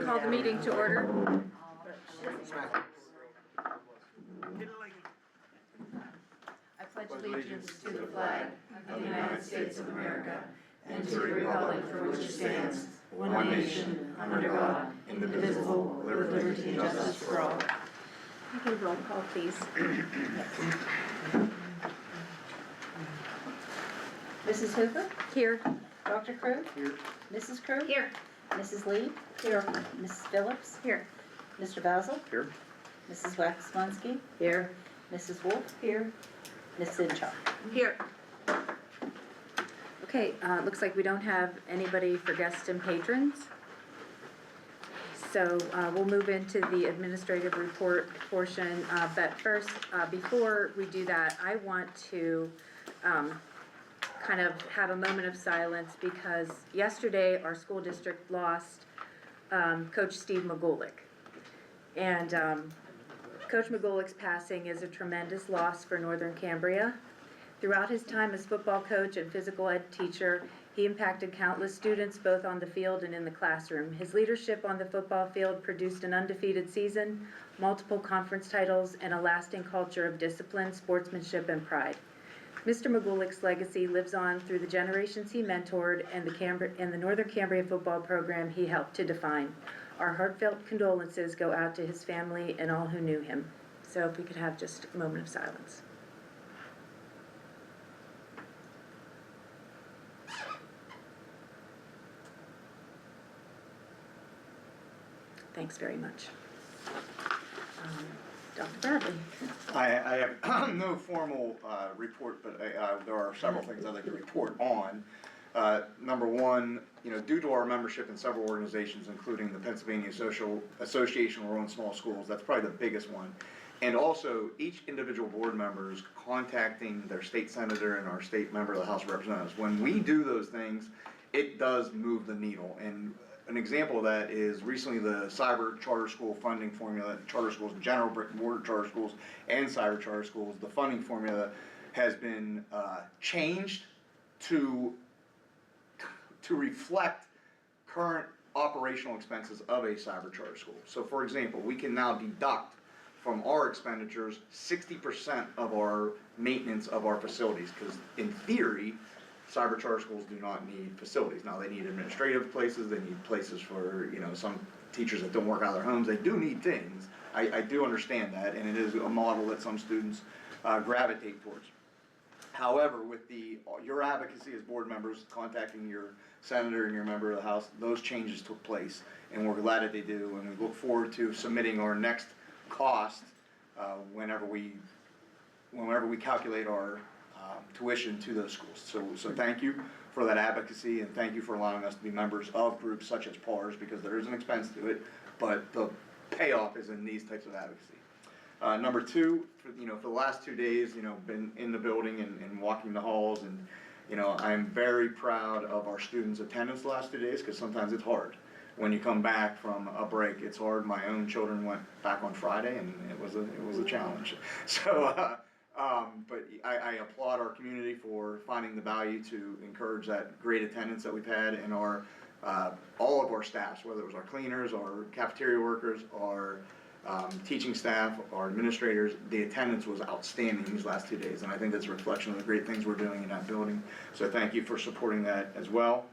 call the meeting to order. I pledge allegiance to the flag of the United States of America and to the republic for which it stands, one nation, under God, indivisible, with liberty and justice for all. Okay, roll call, please. Mrs. Hoover? Here. Dr. Crowe? Here. Mrs. Crowe? Here. Mrs. Lee? Here. Mrs. Phillips? Here. Mr. Basil? Here. Mrs. Waxmanski? Here. Mrs. Wolf? Here. Ms. Sinchar? Here. Okay, looks like we don't have anybody for guests and patrons. So we'll move into the administrative report portion. But first, before we do that, I want to kind of have a moment of silence because yesterday our school district lost Coach Steve McGolick. And Coach McGolick's passing is a tremendous loss for Northern Cambria. Throughout his time as football coach and physical ed teacher, he impacted countless students both on the field and in the classroom. His leadership on the football field produced an undefeated season, multiple conference titles, and a lasting culture of discipline, sportsmanship, and pride. Mr. McGolick's legacy lives on through the generations he mentored and the Northern Cambria football program he helped to define. Our heartfelt condolences go out to his family and all who knew him. So if we could have just a moment of silence. Thanks very much. Dr. Bradley. I have no formal report, but there are several things I'd like to report on. Number one, due to our membership in several organizations, including the Pennsylvania Association of Rural and Small Schools, that's probably the biggest one. And also, each individual board member is contacting their state senator and our state member of the House of Representatives. When we do those things, it does move the needle. And an example of that is recently the cyber charter school funding formula, charter schools, general brick and mortar charter schools, and cyber charter schools. The funding formula has been changed to reflect current operational expenses of a cyber charter school. So for example, we can now deduct from our expenditures 60% of our maintenance of our facilities, because in theory, cyber charter schools do not need facilities. Now they need administrative places, they need places for some teachers that don't work out of their homes. They do need things. I do understand that, and it is a model that some students gravitate towards. However, with your advocacy as board members, contacting your senator and your member of the House, those changes took place, and we're glad that they do, and we look forward to submitting our next cost whenever we calculate our tuition to those schools. So thank you for that advocacy, and thank you for allowing us to be members of groups such as PARS, because there is an expense to it, but the payoff is in these types of advocacy. Number two, for the last 2 days, been in the building and walking the halls, and I'm very proud of our students' attendance the last 2 days, because sometimes it's hard. When you come back from a break, it's hard. My own children went back on Friday, and it was a challenge. So, but I applaud our community for finding the value to encourage that great attendance that we've had, and our all of our staffs, whether it was our cleaners, our cafeteria workers, our teaching staff, our administrators, the attendance was outstanding these last 2 days, and I think that's a reflection of the great things we're doing in that building. So thank you for supporting that as well.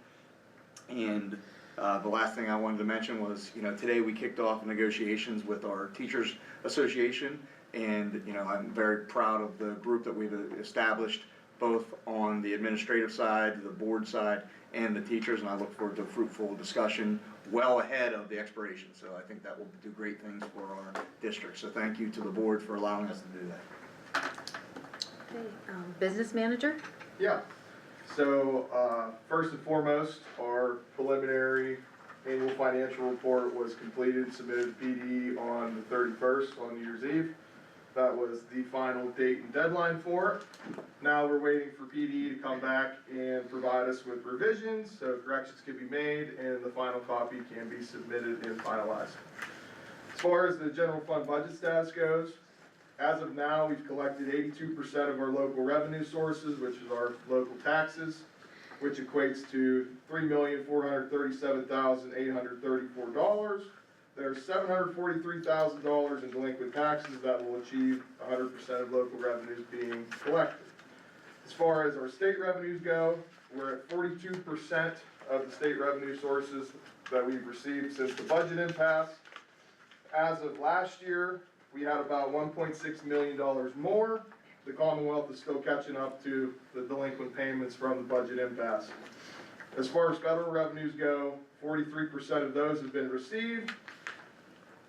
And the last thing I wanted to mention was, today we kicked off negotiations with our Teachers Association, and I'm very proud of the group that we've established, both on the administrative side, the board side, and the teachers, and I look forward to a fruitful discussion well ahead of the expiration. So I think that will do great things for our district. So thank you to the board for allowing us to do that. Okay, business manager? Yeah. So first and foremost, our preliminary annual financial report was completed, submitted to PD on the 31st, on New Year's Eve. That was the final date and deadline for it. Now we're waiting for PD to come back and provide us with revisions, so corrections can be made and the final copy can be submitted and finalized. As far as the general fund budget status goes, as of now, we've collected 82% of our local revenue sources, which is our local taxes, which equates to $3,437,834. there's $743,000 in delinquent taxes that will achieve 100% of local revenues being collected. As far as our state revenues go, we're at 42% of the state revenue sources that we've received since the budget impasse. As of last year, we had about $1.6 million more. The Commonwealth is still catching up to the delinquent payments from the budget impasse. As far as federal revenues go, 43% of those have been received.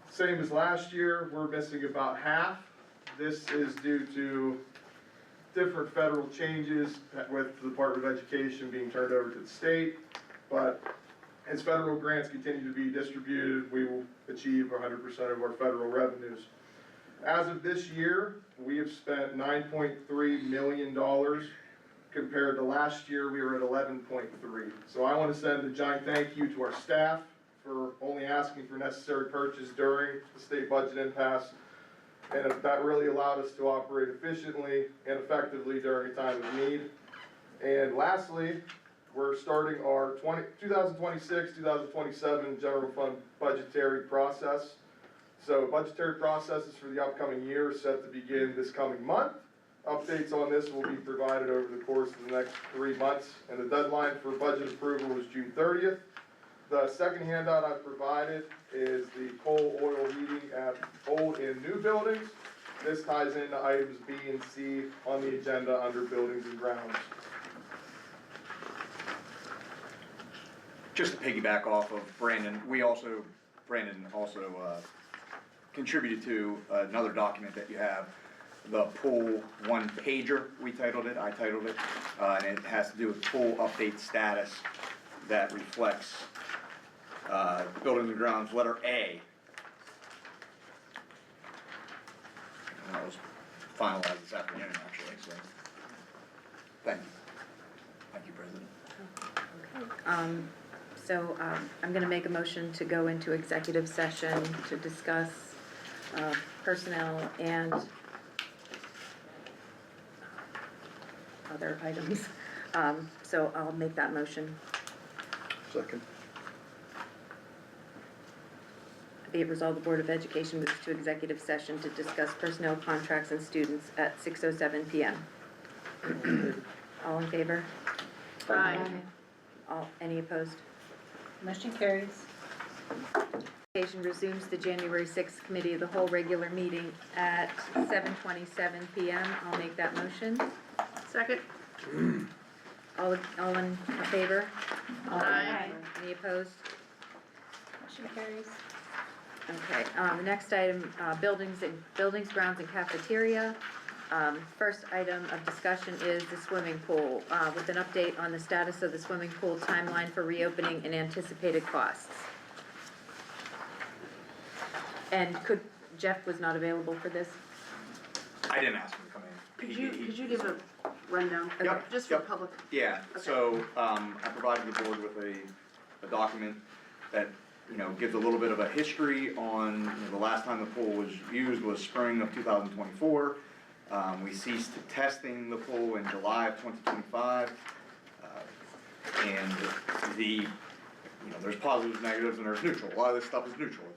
Same as last year, we're missing about half. This is due to different federal changes with the Department of Education being turned over to the state. But as federal grants continue to be distributed, we will achieve 100% of our federal revenues. As of this year, we have spent $9.3 million. Compared to last year, we were at 11.3. So I want to send a giant thank you to our staff for only asking for necessary purchase during the state budget impasse. And that really allowed us to operate efficiently and effectively during a time of need. And lastly, we're starting our 2026-2027 general fund budgetary process. So budgetary processes for the upcoming year are set to begin this coming month. Updates on this will be provided over the course of the next 3 months, and the deadline for budget approval is June 30th. The second handout I've provided is the coal oil heating at old and new buildings. This ties into items B and C on the agenda under buildings and grounds. Just to piggyback off of Brandon, Brandon also contributed to another document that you have, the pool one pager, I titled it, and it has to do with pool update status that reflects buildings and grounds, letter A. And that was finalized this afternoon, actually, so, thank you. Thank you, President. I'm gonna make a motion to go into executive session to discuss personnel and other items. So I'll make that motion. Second. Be it resolved, the Board of Education moves to executive session to discuss personnel contracts and students at 6:07 PM. All in favor? Aye. Any opposed? Motion carries. Education resumes the January 6th Committee of the Whole regular meeting at 7:27 PM. I'll make that motion. Second. All in favor? Aye. Any opposed? Motion carries. Okay, the next item, buildings, grounds, and cafeteria. First item of discussion is the swimming pool, with an update on the status of the swimming pool timeline for reopening and anticipated costs. And Jeff was not available for this? I didn't ask him to come in. Could you give a rundown? Yep, Just for yep. public. Yeah, Okay. so, I provided the board with a document that, gives a little bit of a history on, the last time the pool was used was spring of 2024. We ceased testing the pool in July of 2025. And there's positives, negatives, and there's neutral. A lot of this stuff is neutral,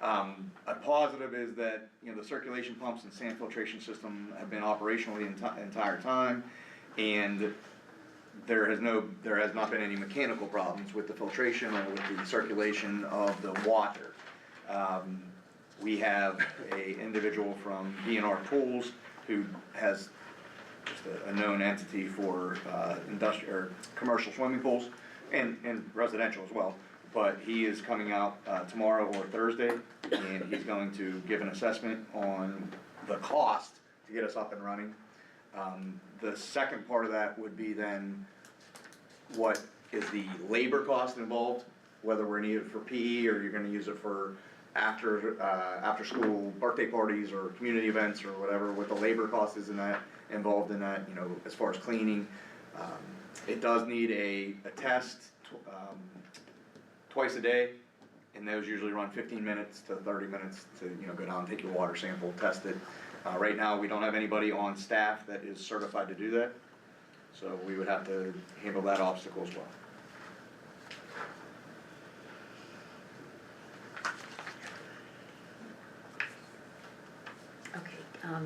a positive is that, the circulation pumps and sand filtration system have been operational the entire time, and there has not been any mechanical problems with the filtration or with the circulation of the water. We have a individual from DNR Pools who has just a known entity for industrial or commercial swimming pools and residential as well. But he is coming out tomorrow or Thursday, and he's going to give an assessment on the cost to get us up and running. The second part of that would be then what is the labor cost involved, whether we're gonna use it for PE or you're gonna use it for after school birthday parties or community events or whatever, what the labor cost is involved in that, as far as cleaning. It does need a test twice a day, and those usually run 15 minutes to 30 minutes to go down, take your water sample, test it. Right now, we don't have anybody on staff that is certified to do that, so we would have to handle that obstacle as well.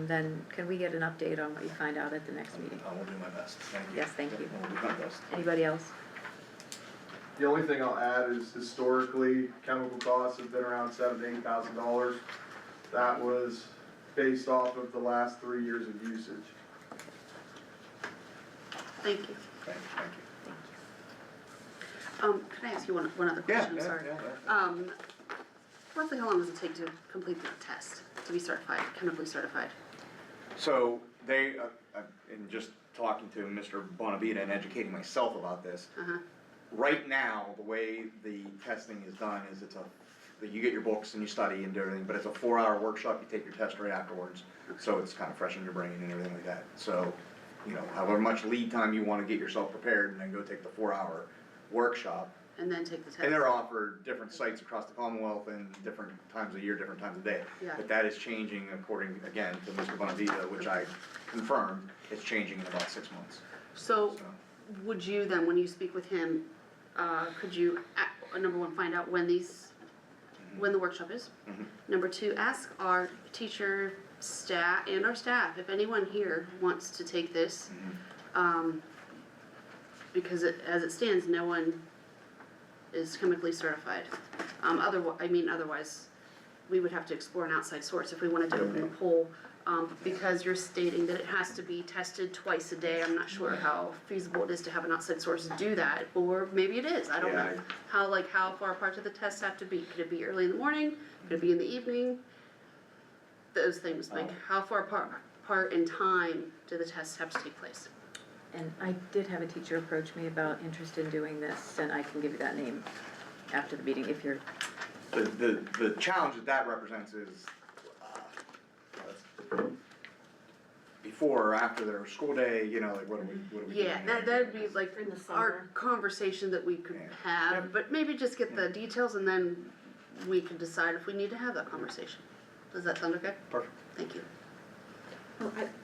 then can we get an update on what you find out at the next meeting? I will do my best, thank you. Yes, thank you. I will do my best. Anybody else? The only thing I'll add is historically, chemical costs have been around $7,000 to $8,000. That was based off of the last 3 years of usage. Thank you. Thank you. Can I ask you one other question? I'm sorry. yeah. Roughly how long does it take to complete the test, to be certified, chemically certified? So they, in just talking to Mr. Bonavita and educating myself about this, Uh-huh, right now, the way the testing is done is you get your books and you study and do everything, but it's a 4-hour workshop, you take your test right afterwards. So it's kind of fresh in your brain and everything like that. So, however much lead time you wanna get yourself prepared and then go take the 4-hour workshop. and then take the test? And they're offered different sites across the Commonwealth and different times of year, different times of day. Yeah. But that is changing according, again, to Mr. Bonavita, which I confirmed, it's changing in about 6 months. So, would you then, when you speak with him, could you, number one, find out when the workshop is? Mhm. Number two, ask our teacher, staff, and our staff, if anyone here wants to take this, because as it stands, no one is chemically certified. Otherwise, we would have to explore an outside source if we wanted to open a poll. Because you're stating that it has to be tested twice a day, I'm not sure how feasible it is to have an outside source do that, or maybe it is, I don't know. Yeah. How far apart do the tests have to be? Could it be early in the morning? Could it be in the evening? Those things, how far apart in time do the tests have to take place? And I did have a teacher approach me about interest in doing this, and I can give you that name after the meeting if you're, The challenge that represents is, before or after their school day, what do we do? Yeah, that'd be like In the our summer. conversation that we could Yeah. have, but maybe just get the details and then we can decide if we need to have that conversation. Does that sound okay? Perfect. Thank you.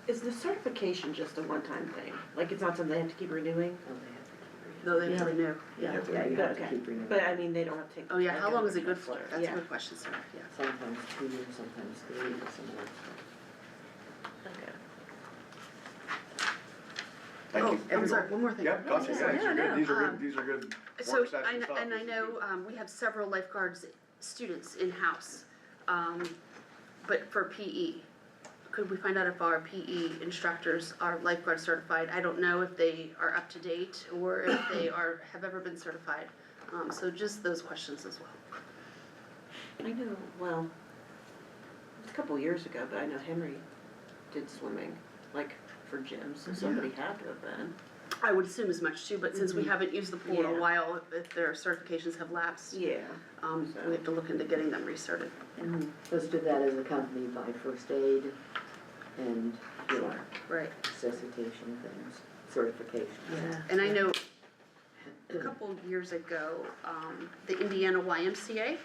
Is the certification just a one-time thing? Like, it's not something they have to keep renewing? Though they have to renew. Yeah, have to yeah, renew. you have to keep renewing. But I mean, they don't have to take. Oh yeah, how long is it good for? That's a Yeah. good question, sir, yeah. Sometimes 2 years, sometimes 3, or some more. Okay. Thank you. Oh, I'm sorry, one more thing. Yeah, gotcha, yeah, these are No, good, no. these are good So, work session stuff. and I know, we have several lifeguards students in-house, but for PE. Could we find out if our PE instructors are lifeguard certified? I don't know if they are up to date or if they have ever been certified. So just those questions as well. I know, well, it was a couple years ago, but I know Henry did swimming, like, for gyms, so somebody had to have been. I would assume as much too, but since we haven't used the pool in a Yeah. while, if their certifications have lapsed, Yeah. we have to look into getting them restarted. And listed that as accompanied by first aid and, Right. resuscitation things, certification. yeah. And I know a couple of years ago, the Indiana YMCA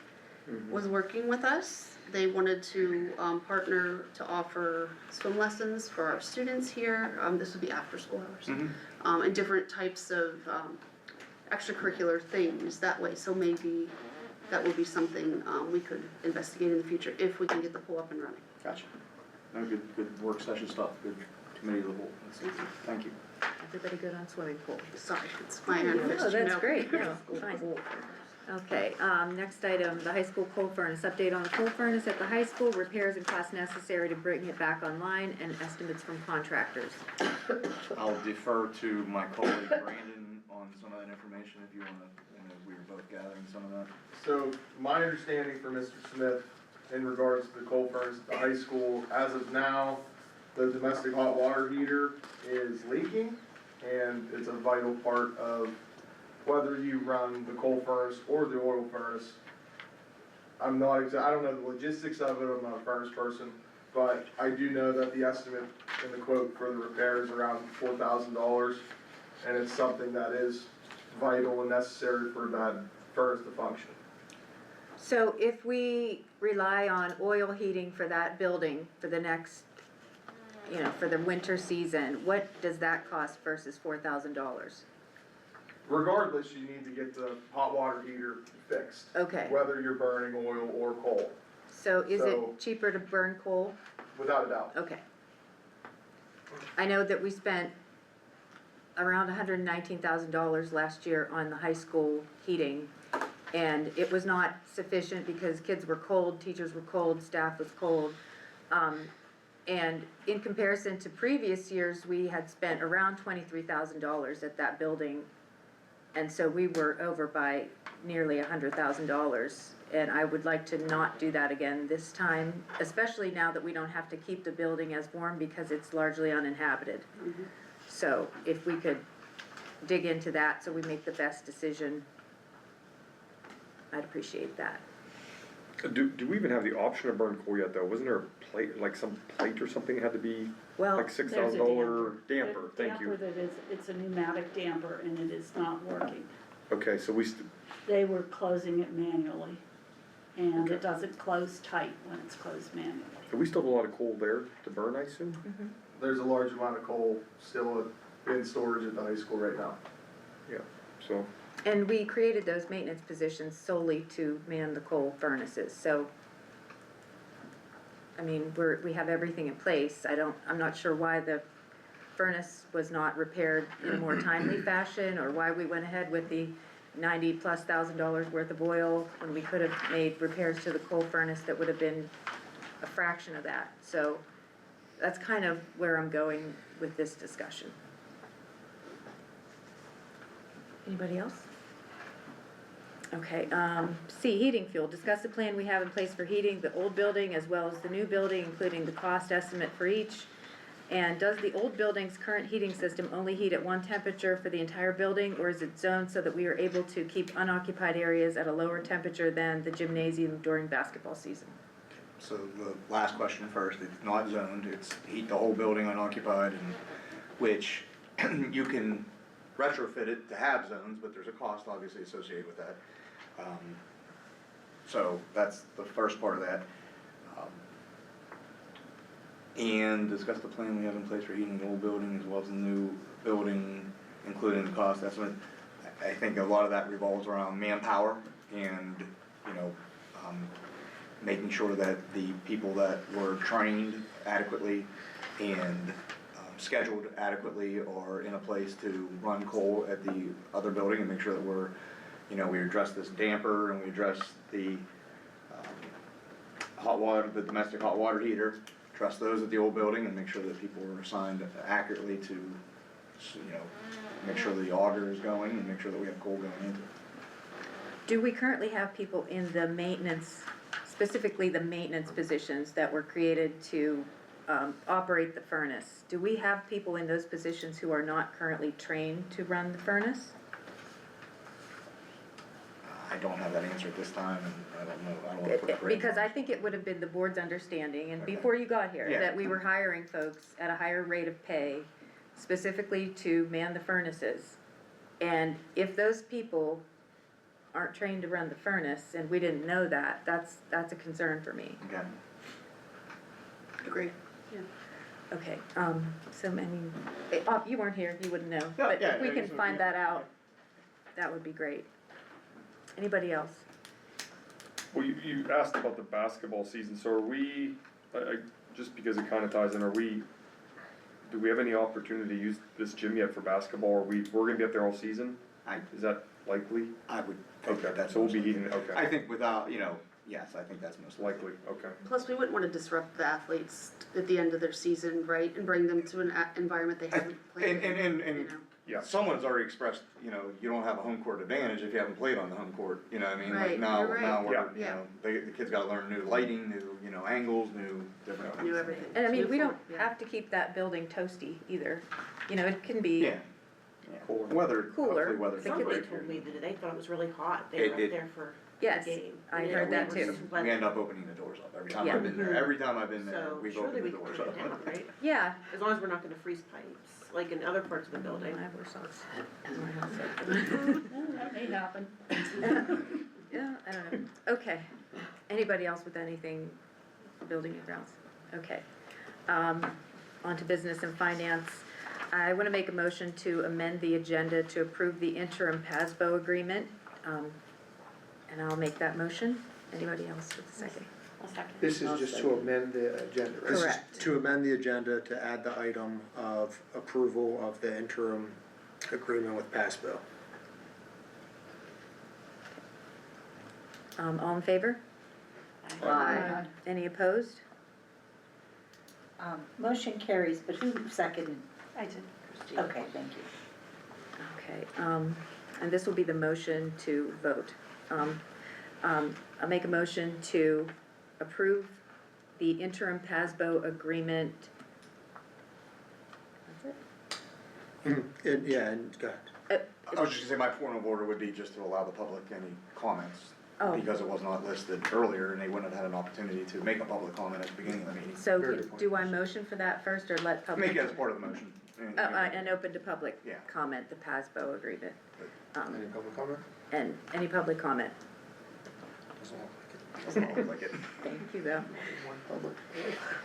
was working with us. They wanted to partner to offer swim lessons for our students here. This would be after school hours. And different types of extracurricular things that way. So maybe that would be something we could investigate in the future if we can get the pool up and running. Gotcha. No, good work session stuff, good committee of the whole. Thank you. Everybody good on swimming pool? Sorry, it's my unfinished, Oh, you that's know. great, no, fine. Okay, next item, the high school coal furnace, update on the coal furnace at the high school, repairs and costs necessary to bring it back online, and estimates from contractors. I'll defer to my colleague Brandon on some of that information if you wanna, we were both gathering some of that. So my understanding for Mr. Smith in regards to the coal furnace at the high school, as of now, the domestic hot water heater is leaking, and it's a vital part of whether you run the coal furnace or the oil furnace. I don't know the logistics of it, I'm not a furnace person, but I do know that the estimate in the quote for the repair is around $4,000, and it's something that is vital and necessary for that furnace to function. So if we rely on oil heating for that building for the next, for the winter season, what does that cost versus $4,000? Regardless, you need to get the hot water heater fixed. Okay. Whether you're burning oil or coal. So is So- it cheaper to burn coal? Without a doubt. Okay. I know that we spent around $119,000 last year on the high school heating. And it was not sufficient because kids were cold, teachers were cold, staff was cold. And in comparison to previous years, we had spent around $23,000 at that building. And so we were over by nearly $100,000. And I would like to not do that again this time, especially now that we don't have to keep the building as warm because it's largely uninhabited. So if we could dig into that so we make the best decision, I'd appreciate that. Do we even have the option to burn coal yet though? Wasn't there a plate, like some plate or something had to be Well, like $6,000 There's a damper? Thank you. Damper that is, it's a pneumatic damper and it is not working. Okay, so They were closing it manually. And Okay. it doesn't close tight when it's closed manually. we still have a lot of coal there to burn, I assume? There's a large amount of coal still in storage at the high school right now. Yeah, so, and we created those maintenance positions solely to man the coal furnaces, so. I mean, we have everything in place, I'm not sure why the furnace was not repaired in a more timely fashion, or why we went ahead with the $90,000+ worth of oil, when we could have made repairs to the coal furnace that would have been a fraction of that, so. That's kind of where I'm going with this discussion. Anybody else? Okay, C, heating fuel. Discuss the plan we have in place for heating the old building as well as the new building, including the cost estimate for each. And does the old building's current heating system only heat at one temperature for the entire building, or is it zoned so that we are able to keep unoccupied areas at a lower temperature than the gymnasium during basketball season? So the last question first, it's not zoned, it's heat the whole building unoccupied, and which you can retrofit it to have zones, but there's a cost obviously associated with that. So that's the first part of that. And discuss the plan we have in place for heating the old building as well as the new building, including the cost estimate. I think a lot of that revolves around manpower and, you know, making sure that the people that were trained adequately and scheduled adequately are in a place to run coal at the other building, and make sure that we're, you know, we address this damper and we address the hot water, the domestic hot water heater, trust those at the old building, and make sure that people are assigned accurately to, you know, make sure the auger is going and make sure that we have coal going into it. Do we currently have people in the maintenance, specifically the maintenance positions that were created to operate the furnace? Do we have people in those positions who are not currently trained to run the furnace? I don't have that answer at this time, and I don't know, I don't wanna put a grade Because on I it. think it would have been the board's understanding, and Okay. before you got here, Yeah. that we were hiring folks at a higher rate of pay specifically to man the furnaces. And if those people aren't trained to run the furnace, and we didn't know that, that's a concern for me. Okay. Agree. Yeah. Okay, so, I mean, you weren't here, you wouldn't know, Yeah, but yeah, if we yeah, can so, find yeah. that out, that would be great. Anybody else? well, you asked about the basketball season, so are we, just because it kinda ties in, do we have any opportunity to use this gym yet for basketball? We're gonna be up there all season? Is that likely? I would think Okay, that that's. so we'll be most heating, likely. okay. I think without, you know, yes, I think that's most likely. Likely, okay. Plus, we wouldn't wanna disrupt the athletes at the end of their season, right, and bring them to an environment they haven't played in, And you know? Yeah. someone's already expressed, you know, you don't have a home court advantage if you haven't played on the home court, you know what I mean? Like Right, now, you're right. now we're, Yeah. you Yeah. know, the kids gotta learn new lighting, new, you know, angles, new different things. Knew everything. And I mean, we don't Uniform, yeah. have to keep that building toasty either, you know, it can be. Yeah. Yeah. Cooler. Weather, Cooler. hopefully weather. Somebody told me that they thought it was really hot, they were It- up there for Yes, the game. I And heard we that were too. sweating. We end up opening the doors up every time Yeah. I've been there, every time I've been there, So we've surely opened we the can doors turn up. it down, right? Yeah. As long as we're not gonna freeze pipes, like in other parts of the building. I wear socks in my house. That may happen. Yeah, I don't know. Okay. Anybody else with anything, building and grounds? Okay. On to business and finance. I want to make a motion to amend the agenda to approve the interim PASBO agreement. And I'll make that motion. Anybody else with a second? This is just to amend the agenda, right? This is Correct. To amend the agenda to add the item of approval of the interim agreement with Passbill. All in favor? Aye. Any opposed? Motion carries, but who seconded? I did. Okay, thank you. Okay, and this will be the motion to vote. I'll make a motion to approve the interim PASBO agreement. That's it? Yeah, and go ahead. I was just gonna say, my point of order would be just to allow the public any comments. Oh. Because it was not listed earlier and they wouldn't have had an opportunity to make a public comment at the beginning of the meeting. So Very good point. do I motion for that first or let public? Make it as part of the motion. And open to public Yeah. comment, the PASBO agreement. Any public comment? And any public comment? Doesn't look like it. Doesn't look like it. Thank you, though. One public.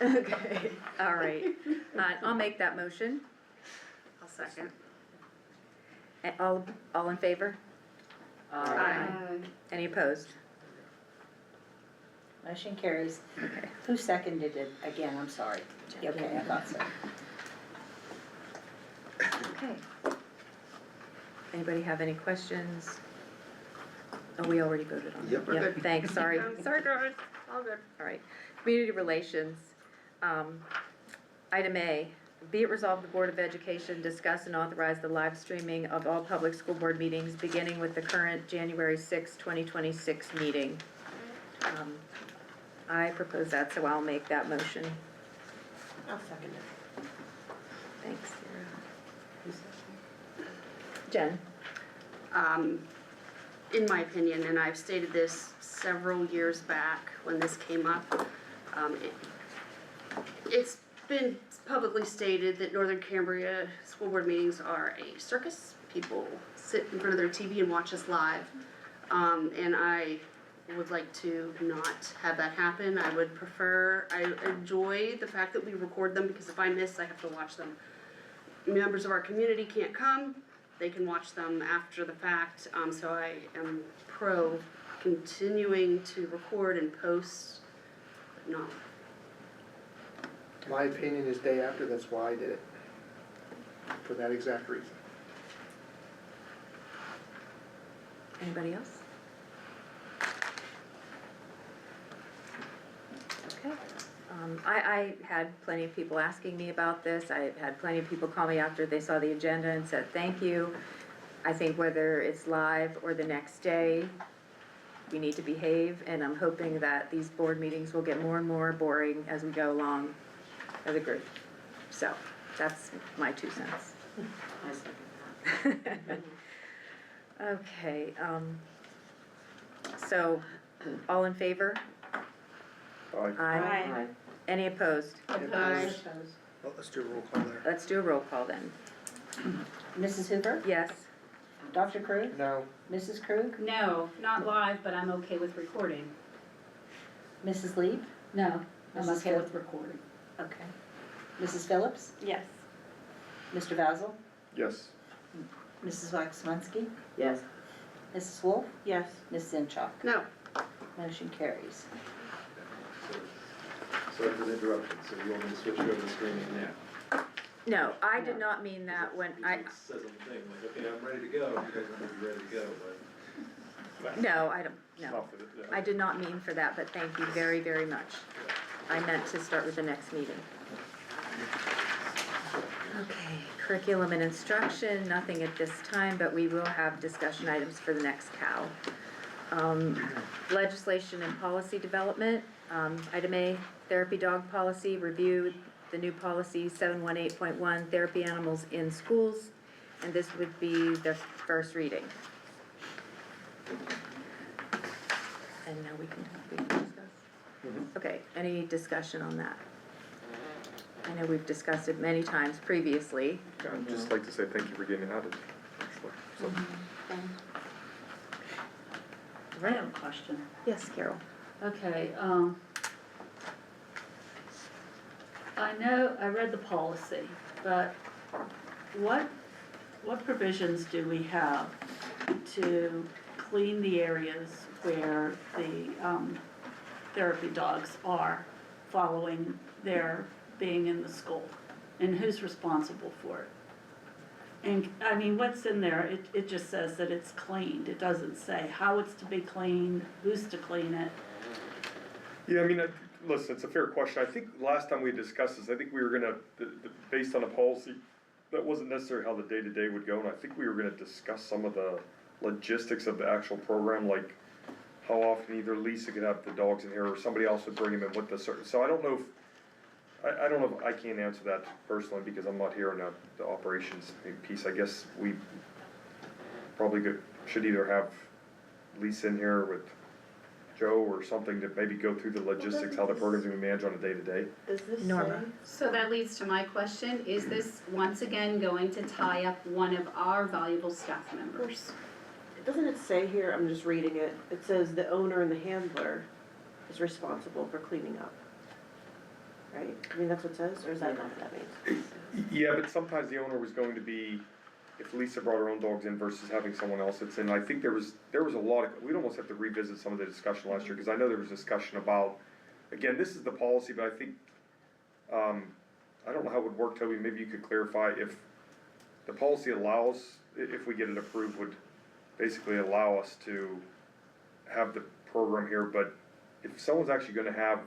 Okay, all right. I'll make that motion. I'll second. All in favor? Aye. Any opposed? Motion carries. Okay. Who seconded it? Again, I'm sorry. Okay, I thought so. Okay. Anybody have any questions? Oh, we already voted on it. Yep. Yeah, thanks, sorry. Sorry, guys, all good. All right. Community relations. Item A, be it resolved, the Board of Education discuss and authorize the live streaming of all public school board meetings beginning with the current January 6, 2026 meeting. I propose that, so I'll make that motion. I'll second it. Thanks, Sarah. Jen? In my opinion, and I've stated this several years back when this came up, it's been publicly stated that Northern Cambria school board meetings are a circus. People sit in front of their TV and watch us live. And I would like to not have that happen. I enjoy the fact that we record them because if I miss, I have to watch them. Members of our community can't come, they can watch them after the fact, so I am pro continuing to record and post, but not. My opinion is day after, that's why I did it. For that exact reason. Anybody else? Okay. I had plenty of people asking me about this. I had plenty of people call me after they saw the agenda and said, thank you. I think whether it's live or the next day, we need to behave, and I'm hoping that these board meetings will get more and more boring as we go along as a group. So, that's my 2 cents. I second that. Okay, so, all in favor? Aye. Aye. Any opposed? Aye. Well, let's do a roll call there. Let's do a roll call then. Mrs. Hoover? Yes? Dr. Krug? No, Mrs. Krug? No, not live, but I'm okay with recording. Mrs. Leib? No, I'm Mrs. okay Phil- with recording. Okay. Mrs. Phillips? Yes. Mr. Basil? Yes. Mrs. Waxman? Yes. Mrs. Wolf? Yes. Ms. Zenshaw? No, Motion carries. Sorry for the interruption, so you want me to switch over to screening now? No, I did not mean that when I, It says on the thing, like, okay, I'm ready to go, you guys are gonna be ready to go, but. no, I don't, no. Not for the- yeah. I did not mean for that, but thank you very, very much. I meant to start with the next meeting. Okay, curriculum and instruction, nothing at this time, but we will have discussion items for the next COW. Legislation and policy development, item A, therapy dog policy, review the new policy 718.1, therapy animals in schools, and this would be the first reading. And now we can discuss. Okay, any discussion on that? I know we've discussed it many times previously. I'd just like to say thank you for getting added, actually. So, I have a question. Yes, Carol? Okay, I know, I read the policy, but what provisions do we have to clean the areas where the therapy dogs are following their being in the school? And who's responsible for it? And, I mean, what's in there, it just says that it's cleaned, it doesn't say how it's to be cleaned, who's to clean it. Yeah, I mean, listen, it's a fair question. I think last time we discussed this, I think we were gonna, based on a policy, that wasn't necessarily how the day-to-day would go, and I think we were gonna discuss some of the logistics of the actual program, like how often either Lisa could have the dogs in here, or somebody else would bring them in with the certain, so I don't know if, I don't know if I can't answer that personally, because I'm not here in the operations piece. I guess we probably should either have Lisa in here with Joe or something to maybe go through the logistics, how the program's gonna be managed on a day-to-day. Does this Norma. say? So that leads to my question, is this once again going to tie up one of our valuable staff members? Doesn't it say here, I'm just reading it, it says the owner and the handler is responsible for cleaning up. Right? I mean, that's what it says, or is that not what that means? Yeah, but sometimes the owner was going to be, if Lisa brought her own dogs in versus having someone else that's in, I think there was a lot of, we'd almost have to revisit some of the discussion last year, because I know there was discussion about, again, this is the policy, but I think, I don't know how it would work, Toby, maybe you could clarify if the policy allows, if we get it approved, would basically allow us to have the program here, but if someone's actually gonna have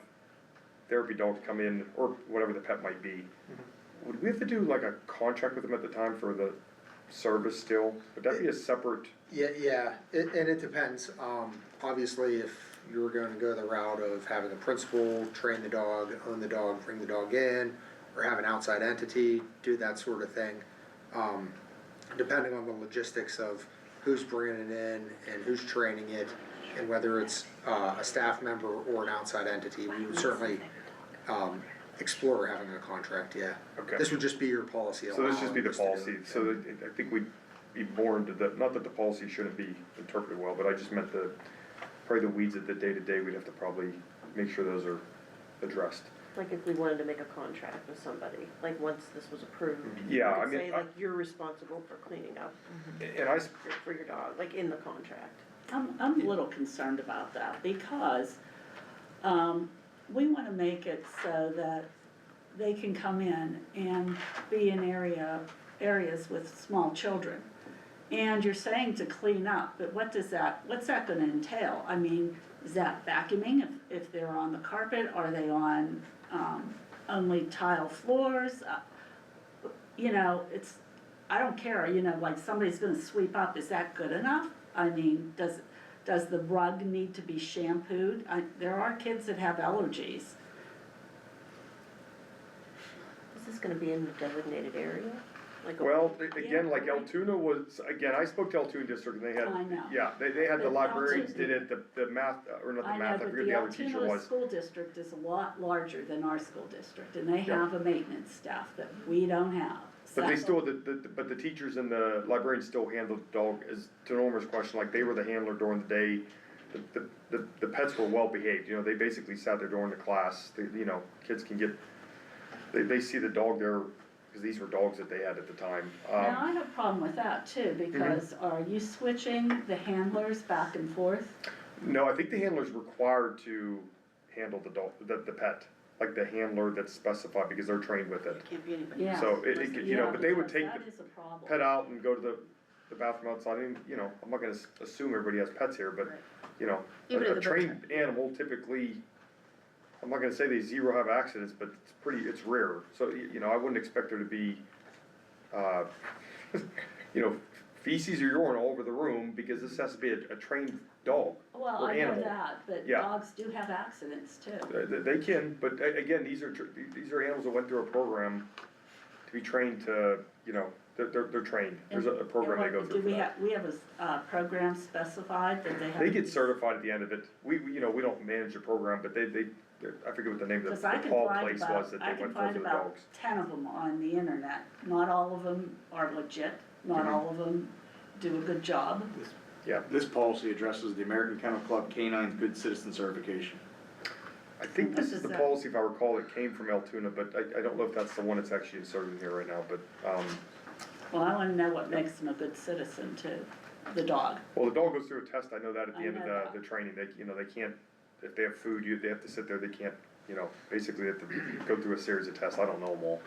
therapy dogs come in, or whatever the pet might be, would we have to do like a contract with them at the time for the service still? Would that be a separate? Yeah, and it depends, obviously, if you were gonna go the route of having a principal train the dog, own the dog, bring the dog in, or have an outside entity do that sort of thing, depending on the logistics of who's bringing it in and who's training it, and whether it's a staff member or an outside entity, we would certainly explore having a contract, yeah. Okay. This would just be your policy So this just be allowing the us to do policy, it. so that, I think we'd be more into the, not that the policy shouldn't be interpreted well, but I just meant probably the weeds of the day-to-day, we'd have to probably make sure those are addressed. Like if we wanted to make a contract with somebody, like once this was approved. Yeah, we I could mean, say like you're responsible for cleaning up And I, for your dog, like in the contract. I'm a little concerned about that, because, we wanna make it so that they can come in and be in areas with small children. And you're saying to clean up, but what's that gonna entail? I mean, is that vacuuming if they're on the carpet? Are they on, only tile floors? You know, I don't care, you know, like somebody's gonna sweep up, is that good enough? I mean, does the rug need to be shampooed? There are kids that have allergies. Is this gonna be in the designated area? Like a- well, again, like Altoona was, again, I spoke to Altoona District and they had, I know. yeah, they had the But librarians Altoona- did it, the math, or not the I know, math, I but forget the the other teacher Altoona was. school district is a lot larger than our school district, and they Yeah. have a maintenance staff that we don't have. But they So- still, but the teachers and the librarians still handled the dog, as to Norma's question, like they were the handler during the day. The pets were well behaved, you know, they basically sat there during the class, you know, kids can get, they see the dog there, cause these were dogs that they had at the time. Now, I have a problem with that too, because are you switching the handlers back and forth? No, I think the handler's required to handle the dog, the pet, like the handler that's specified, because they're trained with it. It can't be anybody. Yeah. So you know, Yeah, but they would because take that the is a problem. pet out and go to the bathroom outside, and, you know, I'm not gonna assume everybody has pets here, but, Right. you know, Even a if the trained animal typically, I'm not gonna say they zero have accidents, but it's rare, so, you know, I wouldn't expect there to be, you know, feces or urine all over the room, because this has to be a trained dog Well, or I know animal. that, but Yeah. dogs do have accidents too. They can, but again, these are animals that went through a program to be trained to, you know, they're trained, there's a program they go through for that. We have a program specified that they have? They get certified at the end of it, you know, we don't manage the program, but I forget what the name of Because the I can Paul find place about, was that I they can went through find for the about dogs. 10 of them on the internet. Not all of them are legit, not all of them do a good job. This policy addresses the American Kennel Club Canine Good Citizen Certification. I think this What is is the that? policy, if I recall, it came from Altoona, but I don't know if that's the one that's actually inserted in here right now, but, Well, I wanna know what makes them a good citizen too, the dog. well, the dog goes through a test, I know that at the I end of know that. the training, they, you know, they can't if they have food, they have to sit there, they can't, basically have to go through a series of tests, I don't know them all.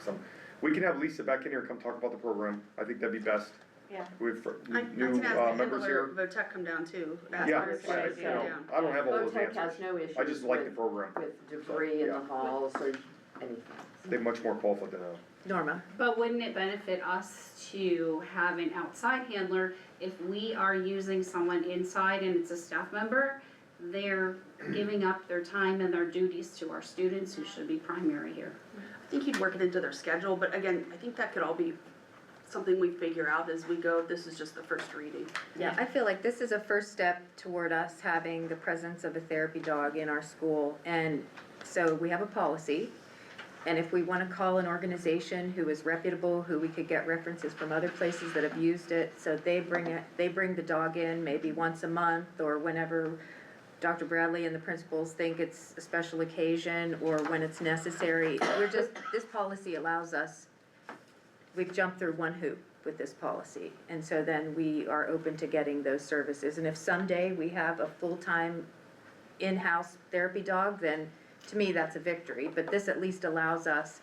We can have Lisa back in here and come talk about the program, I think that'd be best. Yeah. With I new, can ask the members here. handler, Votech come down too. Ask Yeah, her if she I- can you come know, down. I don't have all those VOTEC answers, has no issues I just like the with, program, with debris in the Yeah. halls or anything. they're much more qualified than us. Norma? But wouldn't it benefit us to have an outside handler if we are using someone inside and it's a staff member? They're giving up their time and their duties to our students who should be primary here. I think you'd work it into their schedule, but again, I think that could all be something we figure out as we go. This is just the first reading. Yeah, I feel like this is a first step toward us having the presence of a therapy dog in our school. And so we have a policy. And if we wanna call an organization who is reputable, who we could get references from other places that have used it, so they bring the dog in maybe once a month or whenever Dr. Bradley and the principals think it's a special occasion or when it's necessary. This policy allows us, we've jumped through one hoop with this policy. And so then we are open to getting those services. And if someday we have a full-time in-house therapy dog, then to me, that's a victory. But this at least allows us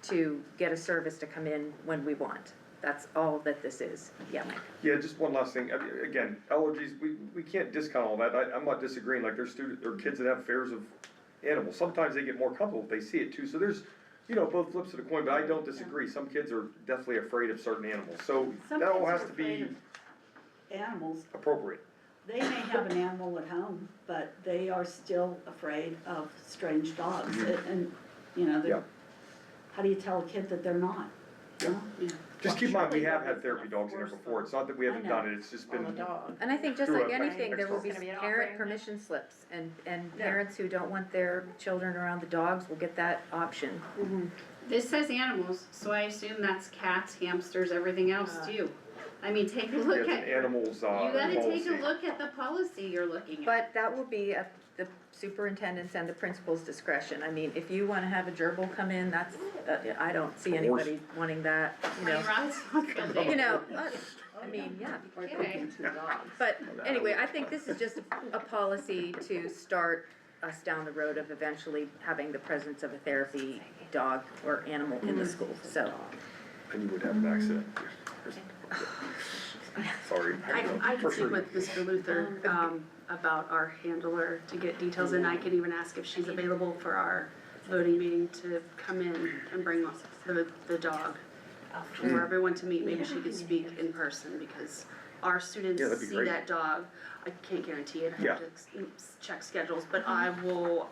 to get a service to come in when we want. That's all that this is. Yeah, Mike? Yeah, just one last thing, again, allergies, we can't discount all that, I'm not disagreeing, like there's kids that have fears of animals, sometimes they get more comfortable if they see it too, so there's, both flips of the coin, but I don't disagree, some kids are definitely afraid of certain animals, so Some that all kids has are to be afraid of animals. appropriate. They may have an animal at home, but they are still afraid of strange dogs. And, Yeah. how do you tell a kid that they're not? You know? Just keep in mind, we Surely have that had is therapy not dogs in here forced before, it's not that we haven't I know. done it, it's just been, And I think just Sure, like right. anything, there will be It's gonna be an parent offering. permission slips. And Yeah. parents who don't want their children around the dogs will get that option. This says animals, so I assume that's cats, hamsters, everything else too. I mean, take a look it's an at, animals, you gotta take policy. a look at the policy you're looking at. But that will be at the superintendent's and the principal's discretion. I mean, if you wanna have a gerbil come in, that's, I don't see anybody wanting that, My ride's not gonna You know, I mean, yeah. Or Okay. taking two dogs. But anyway, I think this is just a policy to start us down the road of eventually having the presence of a therapy dog or animal in the school, so. And you would have an accident. Sorry. I can speak with Mr. Luther, about our handler to get details, and I can even ask if she's available for our voting meeting to come in and bring the dog for everyone to meet. Maybe she could speak in person, because our students Yeah, that'd be see great. that dog. I can't guarantee it, I Yeah. have to check schedules, but I will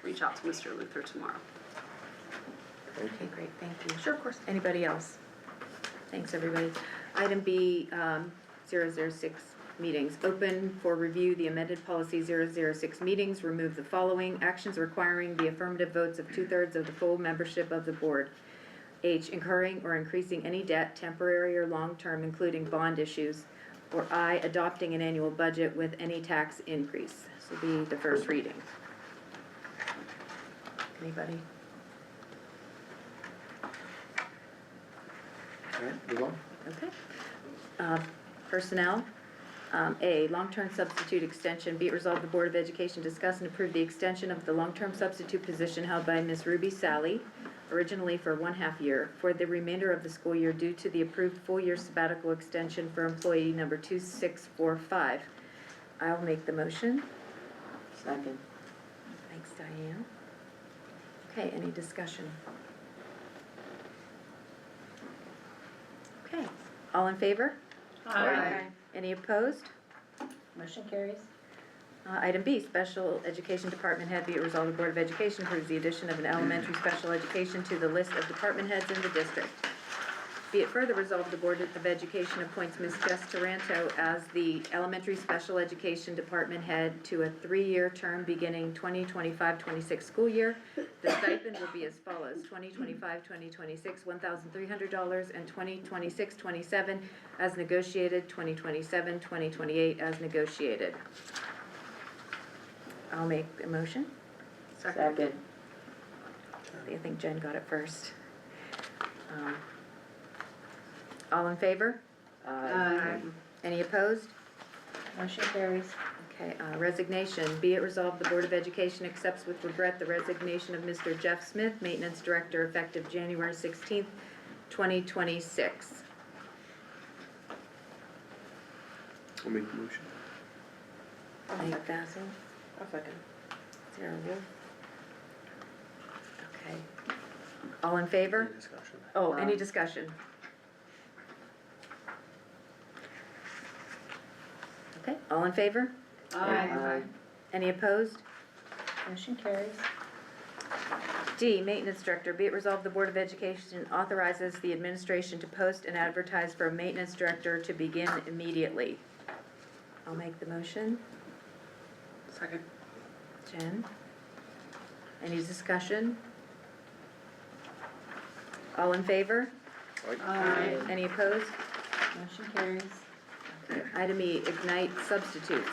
reach out to Mr. Luther tomorrow. Okay, great, thank you. Sure, of course. Anybody else? Thanks, everybody. Item B, 006 meetings. Open for review the amended policy 006 meetings. Remove the following: actions requiring the affirmative votes of 2/3 of the full membership of the board. H, incurring or increasing any debt, temporary or long-term, including bond issues. Or I, adopting an annual budget with any tax increase. This will be the first reading. Anybody? Alright, move on. Okay. Personnel, A, long-term substitute extension. Be it resolved, the Board of Education discuss and approve the extension of the long-term substitute position held by Ms. Ruby Sally, originally for 1/2 year, for the remainder of the school year due to the approved full-year sabbatical extension for employee number 2645. I'll make the motion. Second. Thanks, Diane. Okay, any discussion? Okay, all in favor? Aye. Any opposed? Motion carries. Item B, Special Education Department Head. Be it resolved, the Board of Education approves the addition of an elementary special education to the list of department heads in the district. Be it further resolved, the Board of Education appoints Ms. Jess Taranto as the elementary special education department head to a 3-year term beginning 2025-26 school year. The stipend will be as follows: 2025-2026, $1,300, and 2026-27 as negotiated, 2027-2028 as negotiated. I'll make a motion. Second. I think Jen got it first. All in favor? Aye. Any opposed? Motion carries. Okay. Okay, resignation. Be it resolved, the Board of Education accepts with regret the resignation of Mr. Jeff Smith, Maintenance Director, effective January 16th, 2026. I'll make the motion. Nate Basil, I'll second. Sarah Wolf. Okay. All in favor? Any discussion? Oh, any discussion? Okay, all in favor? Aye. Any opposed? Motion carries. D, Maintenance Director, be it resolved, the Board of Education authorizes the administration to post and advertise for a Maintenance Director to begin immediately. I'll make the motion. Second. Jen? Any discussion? All in favor? Aye. Any opposed? Motion carries. Okay, item E, Ignite substitutes.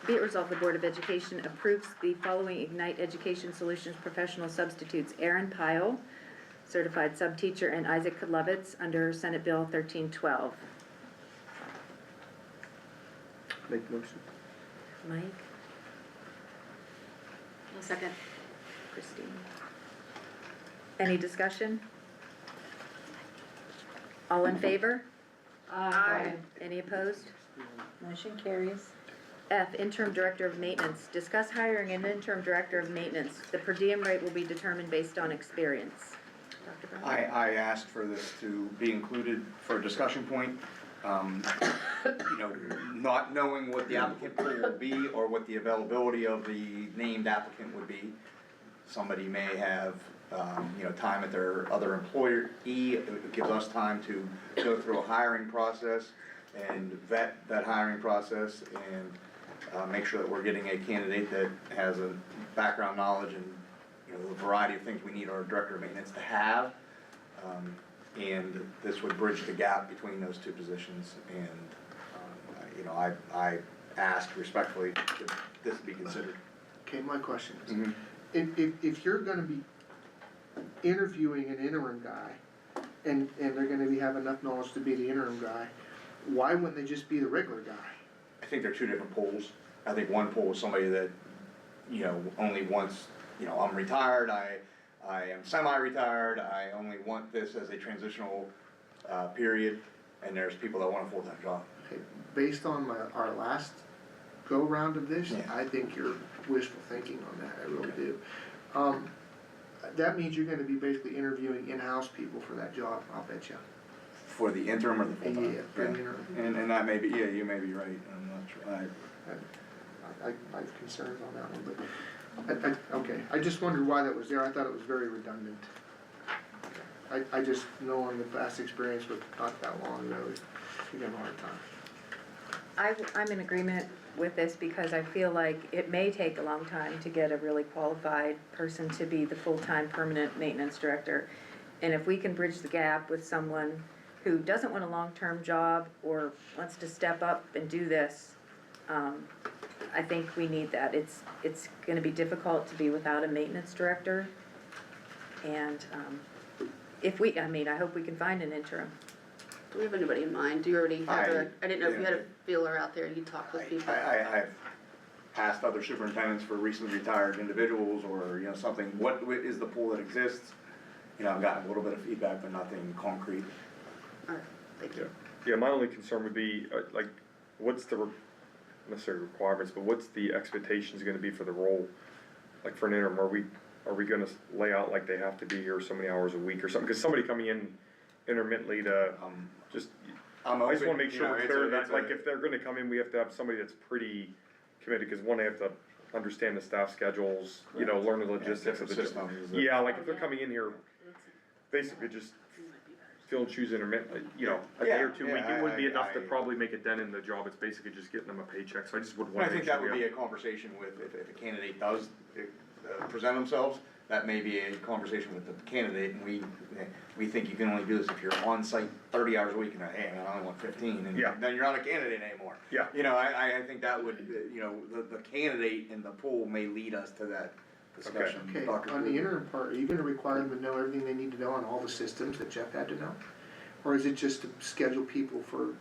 Be it resolved, the Board of Education approves the following Ignite Education Solutions professional substitutes: Aaron Pyle, certified subteacher, and Isaac Kodlovitz under Senate Bill 1312. Make the motion. Mike, Second. Christine. Any discussion? All in favor? Aye. Any opposed? Motion carries. F, Interim Director of Maintenance. Discuss hiring an Interim Director of Maintenance. The per diem rate will be determined based on experience. Dr. Brown? I asked for this to be included for a discussion point. You know, not knowing what the applicant pool will be or what the availability of the named applicant would be. Somebody may have, you know, time at their other employer. It gives us time to go through a hiring process and vet that hiring process and make sure that we're getting a candidate that has a background knowledge and, you know, the variety of things we need our director of maintenance to have. And this would bridge the gap between those two positions. And, you know, I ask respectfully that this be considered. Okay, my question is, Mhm. if you're gonna be interviewing an interim guy, and they're gonna have enough knowledge to be the interim guy, why wouldn't they just be the regular guy? I think they're two different pools. I think one pool is somebody that, you know, only wants, you know, I'm retired, I am semi-retired, I only want this as a transitional period, and there's people that want a full-time job. Okay, based on our last go-round of this, Yeah. I think you're wishful thinking on that, I really do. That means you're gonna be basically interviewing in-house people for that job, I'll bet you. For the interim or the full-time? Yeah, for the interim. And that may be, yeah, you may be right, I'm not sure, I have concerns on that one, but, okay, I just wondered why that was there, I thought it was very redundant. I just know on the past experience with not that long ago, you have a hard time. I'm in agreement with this because I feel like it may take a long time to get a really qualified person to be the full-time permanent maintenance director. And if we can bridge the gap with someone who doesn't want a long-term job or wants to step up and do this, I think we need that. It's gonna be difficult to be without a maintenance director. And, I hope we can find an interim. Do we have anybody in mind? Do you already have I didn't know if you had a yeah. feeler out there, you talked with people. I've asked other superintendents for recently retired individuals or, you know, something, what is the pool that exists? You know, I've gotten a little bit of feedback, but nothing concrete. Alright, thank you. Yeah, my only concern would be, like, what's the, necessarily requirements, but what's the expectations gonna be for the role? Like for an interim, are we gonna lay out like they have to be here so many hours a week or something? Cause somebody coming in intermittently to, just, I'm I just wanna open, make you sure know, we're it's clear a- that, it's like, a- if they're gonna come in, we have to have somebody that's pretty committed, cause one, they have to understand the staff schedules, you know, learn the logistics of the job. systems. Yeah, like if they're coming in here, basically just filling shoes intermittently, you know, a day or 2 week, it wouldn't be enough to probably make a dent in the job, it's basically just getting them a paycheck, so I just would I wanna think make sure that would we be have. a conversation with, if a candidate does present themselves, that may be a conversation with the candidate, and we think you can only do this if you're on site 30 hours a week, and hey, I only want 15, and Yeah. then you're not a candidate anymore. Yeah. You know, I think that would, you know, the candidate in the pool may lead us to that discussion. Okay, Dr. on the Kruger. interim part, are you gonna require them to know everything they need to know on all the systems that Jeff had to know? Or is it just to schedule people for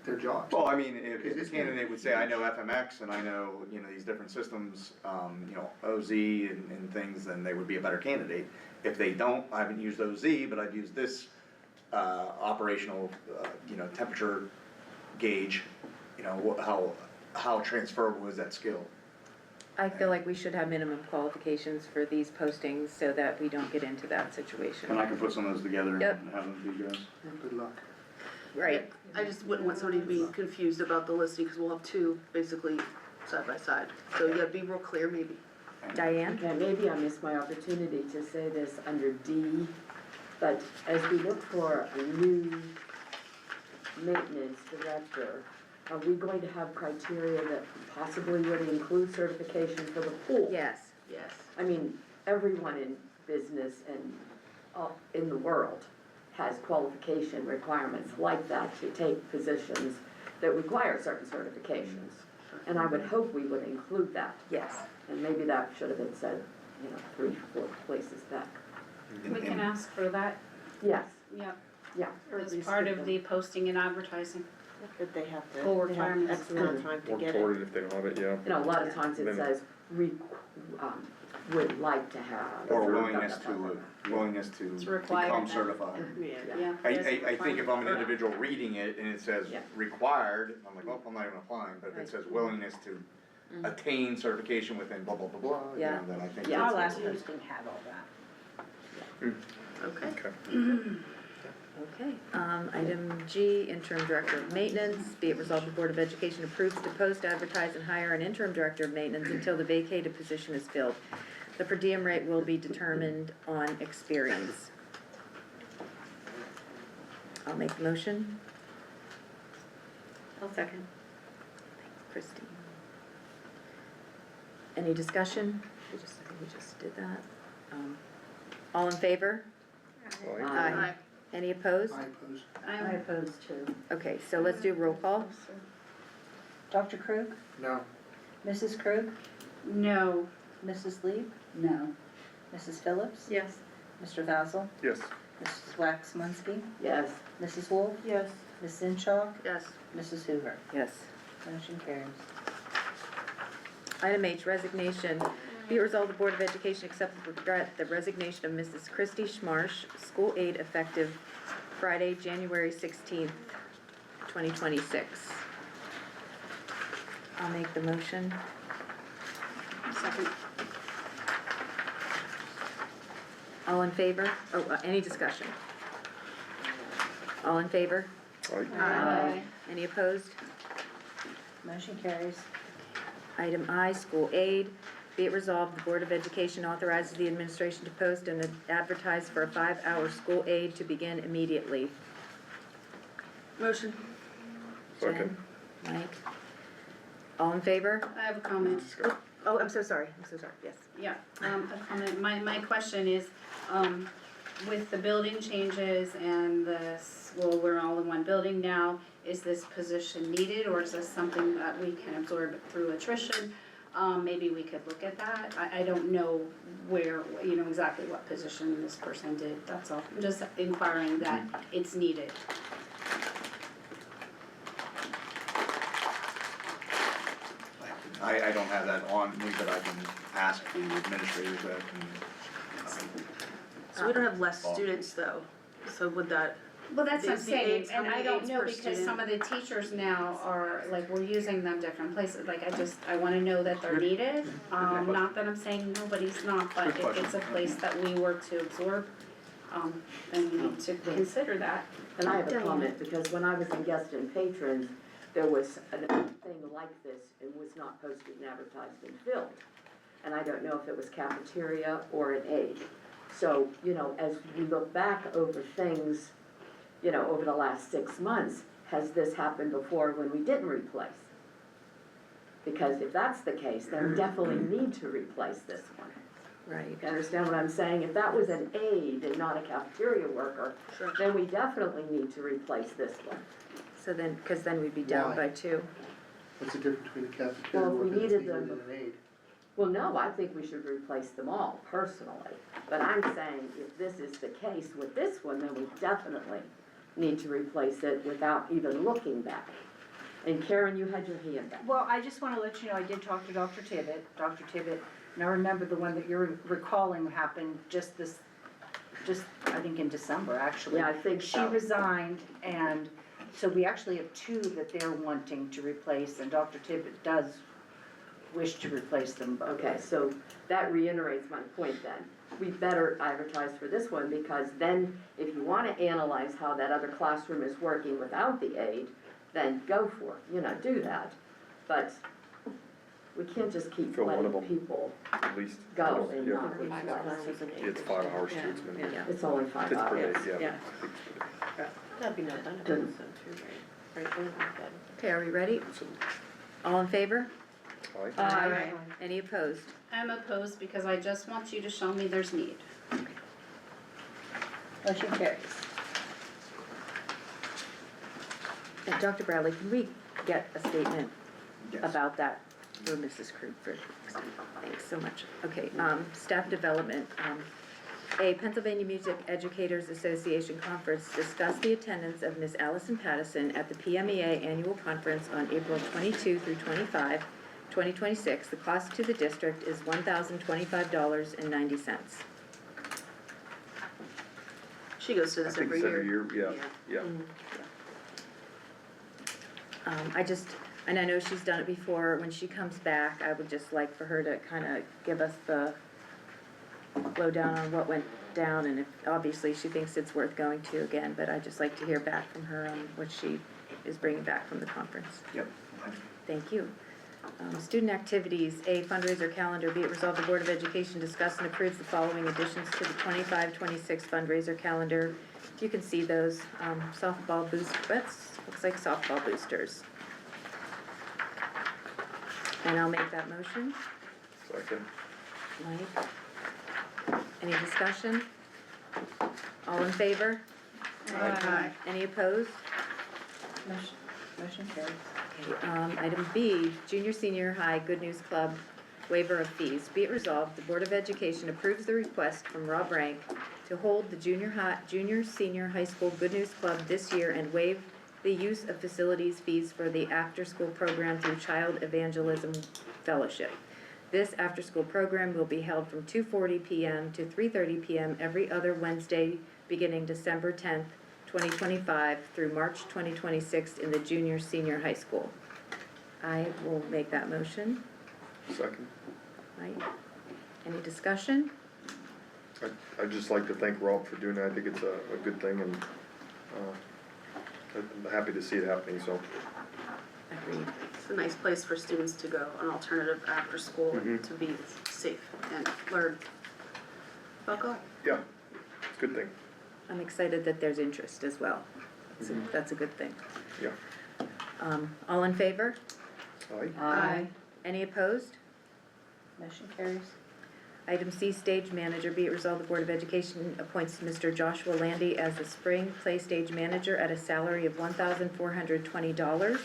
their jobs. Well, I mean, if Because the it's gonna candidate would say, I know FMX and I know, these different systems, OZ and things, then they would be a better candidate. If they don't, I haven't used OZ, but I've used this, operational, temperature gauge, how transferable is that skill? I feel like we should have minimum qualifications for these postings so that we don't get into that situation. And I can put some of those together and Yep. have them to you guys. Good luck. Right, I just wouldn't want somebody to be confused about the listing, cause we'll have two basically side by side. So you gotta be real clear maybe. Diane? Okay, maybe I missed my opportunity to say this under D, but as we look for a new maintenance director, are we going to have criteria that possibly would include certification for the pool? Yes. Yes. I mean, everyone in business and in the world has qualification requirements like that to take positions that require certain certifications. And I would hope we would include that. Yes. And maybe that should have been said, 3, 4 places back. We can ask for that, Yes, yep, yeah. as part of the posting and advertising. That they have to, Full they have requirements. X amount of time to Work get it. toward it if they don't have it, yeah. A lot of times it Then- says, would like to have. Or willingness to It's required become then. certified. Yeah. Yeah. I think if I'm an individual reading it and it says Yeah. required, I'm like, oh, I'm not even applying, but if it says willingness to attain certification within blah, blah, blah, blah, Yeah. then I think Yeah. that's. Our last posting had all that. Okay. Okay. Okay, item G, interim director of maintenance, be it resolved the Board of Education approves to post, advertise, and hire an interim director of maintenance until the vacated position is filled. The per diem rate will be determined on experience. I'll make the motion. I'll second. Christine. Any discussion? I think we just did that. All in favor? Aye. Any opposed? I oppose. I oppose too. Okay, so let's do roll call. Dr. Krug, No. Mrs. Krug, No, Mrs. Lieb, No. Mrs. Phillips, Yes. Mr. Vazel, Yes. Mrs. Waxman, Yes. Mrs. Wolf, Yes. Ms. Zenshaw, Yes. Mrs. Hoover. Yes. Motion carries. Item H, resignation. Be it resolved, the Board of Education accepts with regret the resignation of Mrs. Christy Schmarsh, school aide effective Friday, January 16th, 2026. I'll make the motion. Second. All in favor? Oh, any discussion? All in favor? Aye. Any opposed? Motion carries. Item I, school aid. Be it resolved, the Board of Education authorizes the administration to post and advertise for a 5-hour school aid to begin immediately. Motion. Second. Jen, Mike? All in favor? I have a comment. Oh, I'm so sorry, yes. Yeah, a comment. My question is, with the building changes and we're all in one building now, is this position needed, or is this something that we can absorb through attrition? Maybe we could look at that. I don't know where, exactly what position this person did, that's all. I'm just inquiring that it's needed. I don't have that on me, but I can ask the administrators that So we don't have less students though, so would that, Well, that's what I'm The saying, aides, and how I many don't aides know per because student? some of the teachers now are, like, we're using them different places, like, I wanna know that they're needed. Not that I'm saying nobody's not, but Good if it's a place that we were to absorb, then we need to consider that. And I have a comment, because when I was in guest and patrons, there was a thing like this, it was not posted and advertised and filled. And I don't know if it was cafeteria or an aide. So, as we look back over things, over the last 6 months, has this happened before when we didn't replace? Because if that's the case, then we definitely need to replace this one. Right. You understand what I'm saying? If that was an aide and not a cafeteria worker, then we definitely need to replace this one. So then, because then we'd be down Why? by 2. What's the difference between a cafeteria Well, if we worker that's needed needed them- and an aide? Well, no, I think we should replace them all personally. But I'm saying if this is the case with this one, then we definitely need to replace it without even looking back. And Karen, you had your hand up. Well, I just wanna let you know, I did talk to Dr. Tibbet, and I remember the one that you're recalling happened just I think in December, actually. Yeah, I think She so. resigned, and so we actually have two that they're wanting to replace, and Dr. Tibbet does wish to replace them both. Okay, so that reiterates my point then. We better advertise for this one, because then if you wanna analyze how that other classroom is working without the aid, then go for it, do that. But we can't just keep Fill one of letting them. people At least. go and Yeah. not replace. It's 5 hours, it's minimum. It's only 5 It's per hours. day, yeah. That'd be no benefit, so too, right? Right, wouldn't that- Okay, are we ready? All in favor? Aye. Aye. Any opposed? I'm opposed because I just want you to show me there's need. Motion carries. Dr. Bradley, can we get a statement about that for Mrs. Krug? Thanks so much. Okay, staff development. A Pennsylvania Music Educators Association conference discussed the attendance of Ms. Allison Pattison at the PMEA annual conference on April 22 through 25, 2026. The cost to the district is $1,025.90. She goes to I this think every it's year. every year, yeah. And I know she's done it before. When she comes back, I would just like for her to kind of give us the lowdown on what went down, and if, obviously, she thinks it's worth going to again, but I'd just like to hear back from her on what she is bringing back from the conference. Yep. Thank you. Student activities, A fundraiser calendar, be it resolved the Board of Education discuss and approves the following additions to the 25-26 fundraiser calendar. You can see those, softball boost, looks like softball boosters. And I'll make that motion. Second. Mike? Any discussion? All in favor? Aye. Any opposed? Motion carries. Okay, item B, Junior Senior High Good News Club waiver of fees. Be it resolved, the Board of Education approves the request from Rob Rank to hold the Junior Senior High School Good News Club this year and waive the use of facilities fees for the after-school program through Child Evangelism Fellowship. This after-school program will be held from 2:40 p.m. to 3:30 p.m. every other Wednesday, beginning December 10th, 2025 through March 2026 in the Junior Senior High School. I will make that motion. Second. Right? Any discussion? I'd just like to thank Rob for doing that, I think it's a good thing, and, I'm happy to see it happening, so. Agreed. It's a nice place for students to go, an alternative after school, and to be safe and learn about God. Yeah, it's a good thing, I'm excited that there's interest as well. That's a good thing. yeah. All in favor? Aye. Any opposed? Motion carries. Item C, stage manager, be it resolved the Board of Education appoints Mr. Joshua Landy as the spring play stage manager at a salary of $1,420.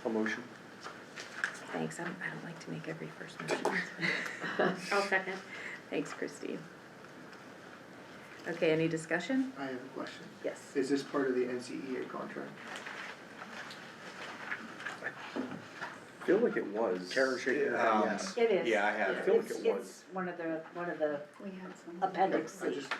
A motion. Thanks, I don't like to make every first motion. I'll second. Thanks, Christine. Okay, any discussion? I have a question. Yes. Is this part of the NCEA contract? I feel like it was. Karen's shaking her head, yes. It is. Yeah, I have. I feel like It's- it was. It's one of the We had some. appendix I C. just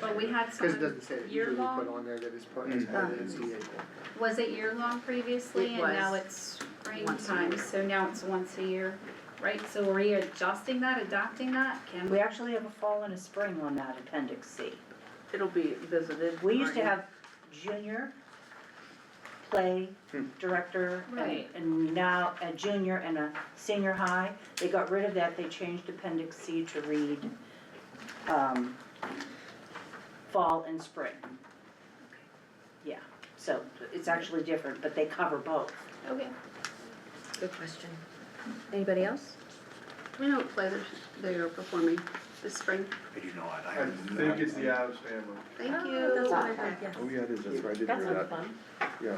But we had because it some doesn't say it, usually we put year-long, on there that it's part of the NCEA contract. was it year-long previously, It and was. now it's Once a springtime, year. so now it's once a year, right? So are we adjusting that, adopting that? Can We actually have a fall and a spring on that appendix C. It'll be visited. We used to have junior play director Right. and now a junior and a senior high. They got rid of that, they changed appendix C to read, fall and spring. Yeah, so it's actually different, but they cover both. Okay. Good question. Anybody else? Do we know what play they're performing this spring? I do not, I I have think it's the Addams Family. Thank That's you. what I heard, yes. Oh, yeah, it is, that's right, I did That hear sounds that, fun. yeah.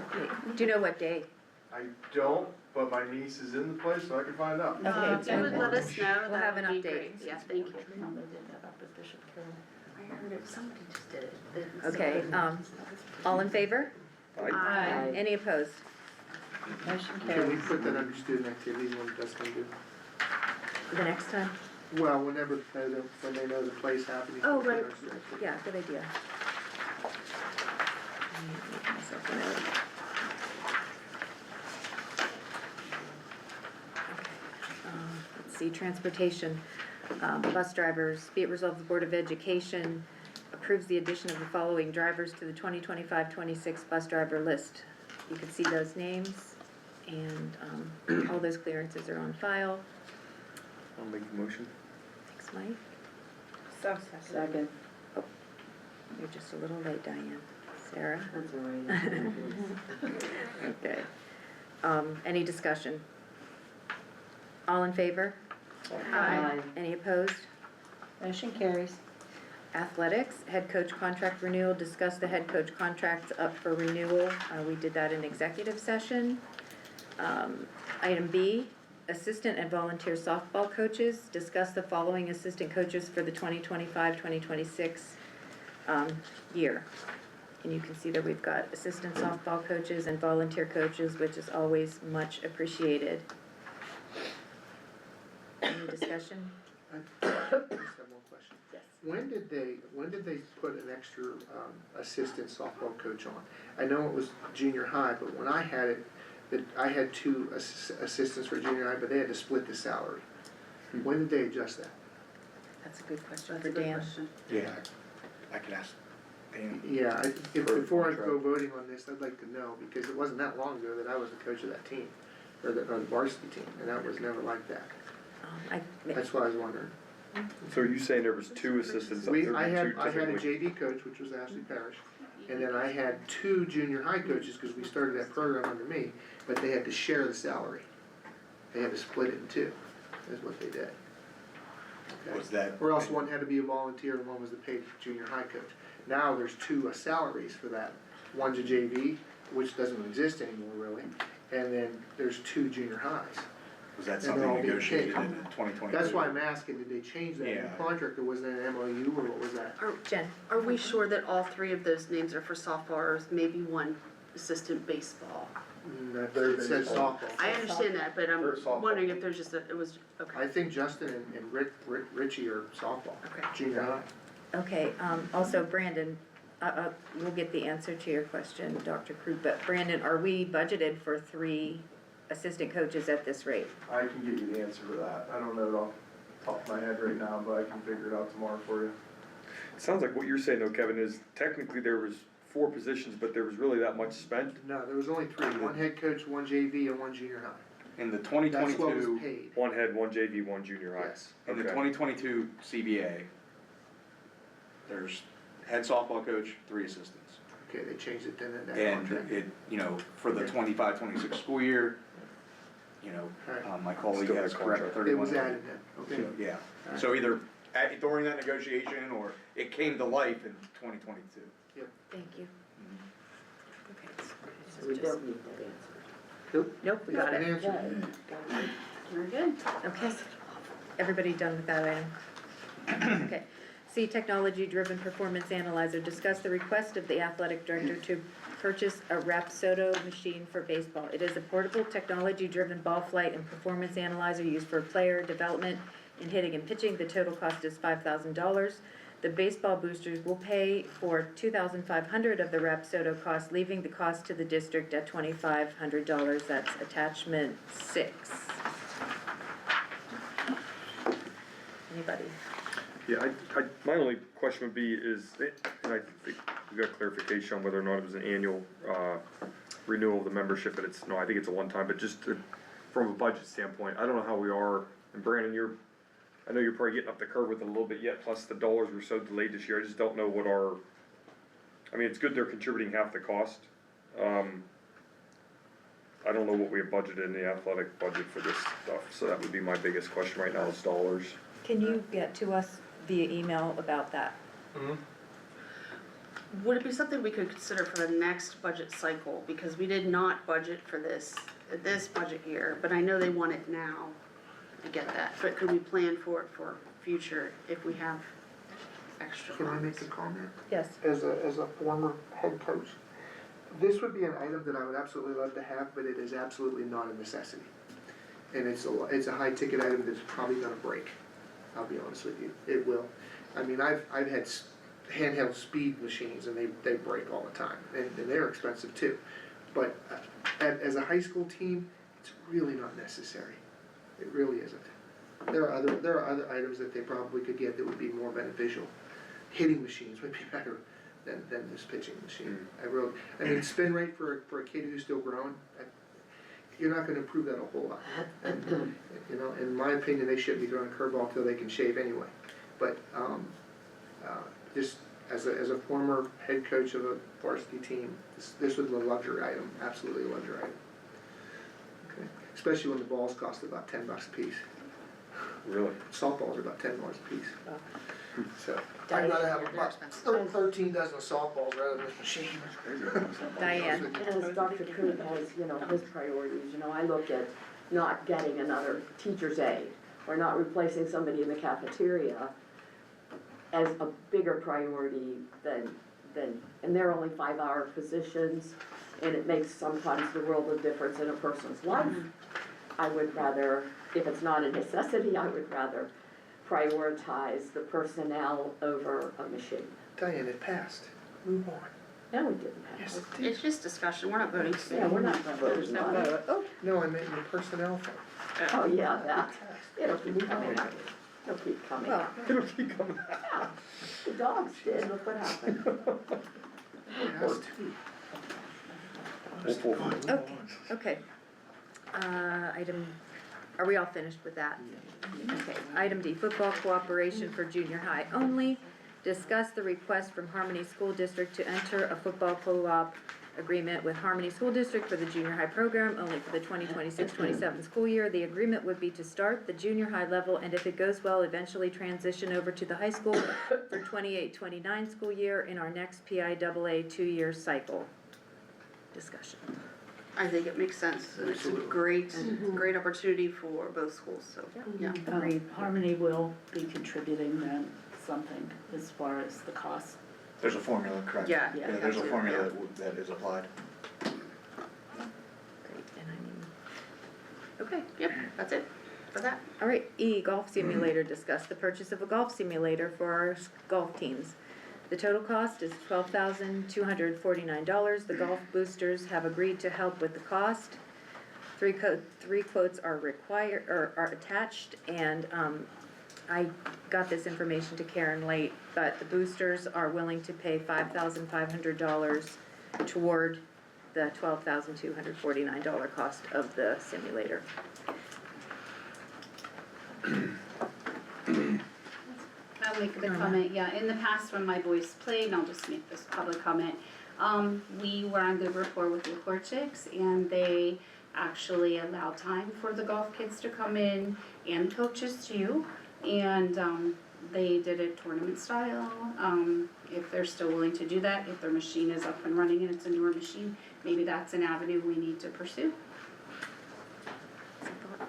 Do you know what day? I don't, but my niece is in the place, so I can find out. If you would let us know, We'll that have would an be update. great. Yeah, thank you. I heard it, somebody just did it. Okay, all in favor? Aye. Any opposed? Motion Can we carries. put that under student activities when it does come due? The next time? Well, whenever, when they know the play's happening. Oh, we put right. our student activities. Yeah, good idea. Let me make myself a note. Let's see, transportation, bus drivers, be it resolved the Board of Education approves the addition of the following drivers to the 2025-26 bus driver list. You can see those names, and, all those clearances are on file. I'll make the motion. Thanks, Mike. Second, You're just a little late, Diane. Sarah? that's all right. Okay. Any discussion? All in favor? Aye. Any opposed? Motion carries. Athletics, head coach contract renewal, discuss the head coach contracts up for renewal. We did that in executive session. Item B, assistant and volunteer softball coaches, discuss the following assistant coaches for the 2025-2026 year. And you can see that we've got assistant softball coaches and volunteer coaches, which is always much appreciated. Any discussion? I just have one question. Yes. When did they put an extra, assistant softball coach on? I know it was junior high, but when I had it, I had two assistants for junior high, but they had to split the salary. When did they adjust that? That's a good question That's for a good Dan. question. Yeah, I can ask Dan. Yeah, if, For before I contract. go voting on this, I'd like to know, because it wasn't that long ago that I was the coach of that team, or the varsity team, and that was never like that. That's why I was wondering. So are you saying there was two assistants up there? I had a typically? JV coach, which was Ashley Parrish, and then I had two junior high coaches, cause we started that program under me, but they had to share the salary. They had to split it in two, is what they did. Okay. Was that? Or else one had to be a volunteer and one was the paid junior high coach. Now there's two salaries for that. One's a JV, which doesn't exist anymore really, and then there's two junior highs. Was that And they're something all being negotiated paid. in 2022? That's why I'm asking, did they change that in the Yeah. contract, or was that an MOU, or what was that? Jen? Are we sure that all three of those names are for softball, or is maybe one assistant baseball? It says softball. I understand that, but I'm For softball. wondering if there's just a, it was, okay. I think Justin and Richie are softball, Okay. junior high. Okay, also Brandon, we'll get the answer to your question, Dr. Crew, but Brandon, are we budgeted for 3 assistant coaches at this rate? I can get you the answer to that. I don't know it off the top of my head right now, but I can figure it out tomorrow for you. It sounds like what you're saying though, Kevin, is technically there was 4 positions, but there was really that much spent? No, there was only 3, one head coach, one JV, and one junior high. In the That's what was 2022, paid. 1 head, 1 JV, 1 junior high? Yes. in the Okay. 2022 CBA, there's head softball coach, 3 assistants. Okay, they changed it then in that And contract. it, for the Okay. 25-26 school year, Alright. my colleague Still has has corrected contract. 31. It was added then, okay. So, yeah, Alright. so either during that negotiation, or it came to life in 2022. Thank you. Okay. So we don't need that answer. Nope, we got An it. answer. Very good. Okay. Everybody done with that item? Okay. C, technology-driven performance analyzer, discuss the request of the athletic director to purchase a Rapsodo machine for baseball. It is a portable, technology-driven ball flight and performance analyzer used for player development in hitting and pitching. The total cost is $5,000. The baseball boosters will pay for $2,500 of the Rapsodo cost, leaving the cost to the district at $2,500. That's attachment 6. Anybody? Yeah, my only question would be is, and I think we got clarification on whether or not it was an annual, renewal of the membership, but it's, no, I think it's a one-time, but just from a budget standpoint, I don't know how we are, and Brandon, I know you're probably getting up the curve with it a little bit yet, plus the dollars were so delayed this year, I just don't know what I mean, it's good they're contributing half the cost. I don't know what we have budgeted in the athletic budget for this stuff, so that would be my biggest question right now is dollars. Can you get to us via email about that? Would it be something we could consider for the next budget cycle? Because we did not budget for this budget year, but I know they want it now. I get that, but could we plan for it for future if we have extra Can I funds? make a comment? Yes. As a former head coach, This would be an item that I would absolutely love to have, but it is absolutely not a necessity. And it's a high ticket item that's probably gonna break, I'll be honest with you, it will. I mean, I've had handheld speed machines and they break all the time, and they're expensive too. But as a high school team, it's really not necessary, it really isn't. There are other items that they probably could get that would be more beneficial. Hitting machines would be better than this pitching machine. I mean, spin rate for a kid who's still growing, you're not gonna improve that a whole lot. And, you know, in my opinion, they shouldn't be throwing a curveball till they can shave anyway. But, just as a former head coach of a varsity team, this was a luxury item, absolutely a luxury item. Okay, especially when the balls cost about $10 a piece. Really? Softballs are about $10 a piece. So, I'd rather have about 13 dozen of softballs rather than this machine. Diane. And as Dr. Coon has, you know, his priorities, you know, I look at not getting another teacher's aide or not replacing somebody in the cafeteria as a bigger priority than, and they're only 5-hour positions, and it makes sometimes the world of difference in a person's life. I would rather, if it's not a necessity, I would rather prioritize the personnel over a machine. Diane, it passed. Move on. No, it didn't Yes, happen. it did. It's just discussion, we're not voting today. Yeah, we're not voting on it. Oh, No, I meant your personnel fund. oh, yeah, that, It it'll keep coming up. It'll keep coming up. It'll keep coming. Yeah, the dogs did, look what happened. has to. Okay, okay. Item, are we all finished with that? Okay, item D, football cooperation for junior high only. Discuss the request from Harmony School District to enter a football co-op agreement with Harmony School District for the junior high program only for the 2026-27 school year. The agreement would be to start the junior high level and if it goes well, eventually transition over to the high school for 28-29 school year in our next PIAA 2-year cycle. Discussion. I think it makes sense, and it's a great opportunity for both schools, so, yeah. Harmony will be contributing then something as far as the cost. There's a formula, correct? Yeah. Yeah, there's a formula that is applied. Great, and I mean, okay. Yep, that's it for that. All right, E, golf simulator, discuss the purchase of a golf simulator for our golf teams. The total cost is $12,249. The golf boosters have agreed to help with the cost. Three quotes are required, or are attached, and, I got this information to Karen late, but the boosters are willing to pay $5,500 toward the $12,249 cost of the simulator. I'll make the comment, yeah, in the past when my boys played, and I'll just make this public comment, we were on good rapport with the Aquatics, and they actually allow time for the golf kids to come in, and coaches too, and, they did it tournament style, if they're still willing to do that, if their machine is up and running and it's a newer machine, maybe that's an avenue we need to pursue.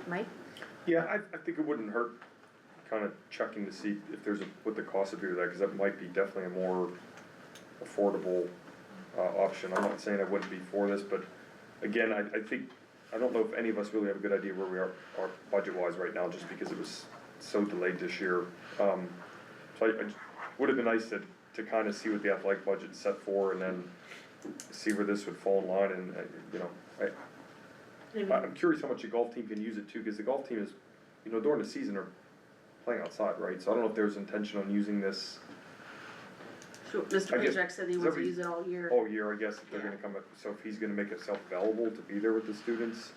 Mike? Yeah, I think it wouldn't hurt kind of checking to see if there's what the cost would be with that, because that might be definitely a more affordable option. I'm not saying I wouldn't be for this, but again, I think, I don't know if any of us really have a good idea where we are budget-wise right now, just because it was so delayed this year. So I would have been nice to kind of see what the athletic budget's set for, and then see where this would fall in line, and, you know, I'm curious how much the golf team can use it too, because the golf team is, you know, during the season are playing outside, right? So I don't know if there's intention on using this So Mr. I guess- Pajak said he wants to use it all year. all year, I guess, if they're gonna come up, so if he's gonna make himself available to be there with the students.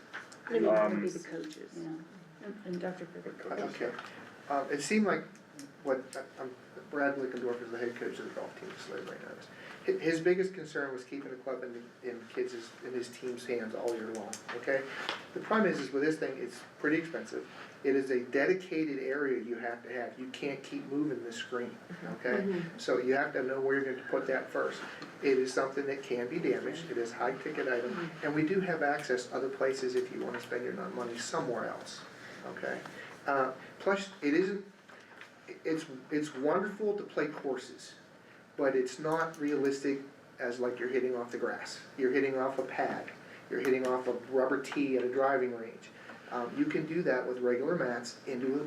Maybe that would be Um, the coaches. Yeah, and Dr. Griffin. Okay, it seemed like Brad Lickendorf is the head coach of the golf team, so everybody knows. His biggest concern was keeping the club in his team's hands all year long, okay? The problem is with this thing, it's pretty expensive. It is a dedicated area you have to have. You can't keep moving the screen, okay? So you have to know where you're going to put that first. It is something that can be damaged. It is a high-ticket item, and we do have access other places if you want to spend your money somewhere else, okay? Plus, it's wonderful to play courses, but it's not realistic as like you're hitting off the grass, you're hitting off a pad, you're hitting off a rubber tee at a driving range. You can do that with regular mats into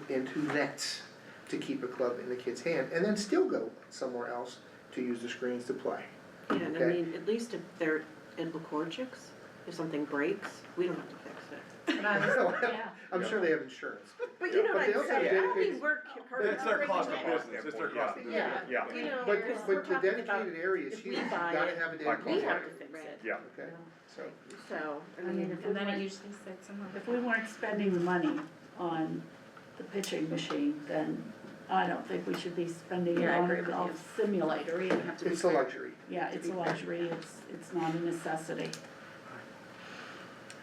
nets to keep a club in the kid's hand, and then still go somewhere else to use the screens to play. Yeah, and I Okay. mean, at least if they're in Lacorchic's, if something breaks, we don't have to fix it. But I was, yeah. I'm sure they have insurance. But you know But what they I'm also saying, I don't dedicate- mean we're hurting. It's their cost of business, it's their cost of business. Yeah, Yeah. you know, But, because but we're the talking about dedicated area is if huge, we you buy gotta it, have a we dedicated have area, to fix it. Yeah. okay? So, So, I I mean, mean, if we And then it weren't, usually sits in If we weren't spending the money on the pitching machine, then I don't think we should be spending it Yeah, I on agree a with golf simulator either. have to be it's a fair. luxury. Yeah, it's a luxury, it's not a necessity.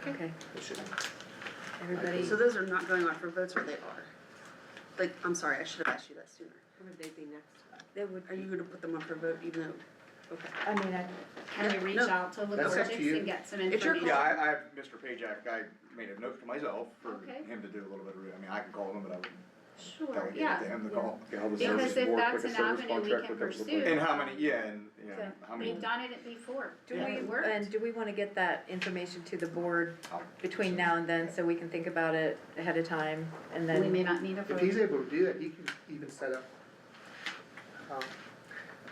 Okay, It should- everybody, So those are not going on for votes, or they are? Like, I'm sorry, I should have asked you that sooner. where would they be next? they would, Are you gonna put them on for vote even though, okay. I mean, Can we reach No. out to That's up to you. Lacorchix and get some It's your information? Yeah, I have Mr. Pajak, I made a note for myself for Okay. him to do a little bit of, I mean, I can call him, but I would Sure, delegate it yeah. to him to call. Yeah, how the Because service if work, that's like a an service avenue we contract can with those pursue. And how many, yeah, and, how many. We've done it before. do Yeah. we, It worked. and do we wanna get that information to the board I'll- between now and then, so we can think about it ahead of time, and We may then, not need a If vote. he's able to do that, he can even set up,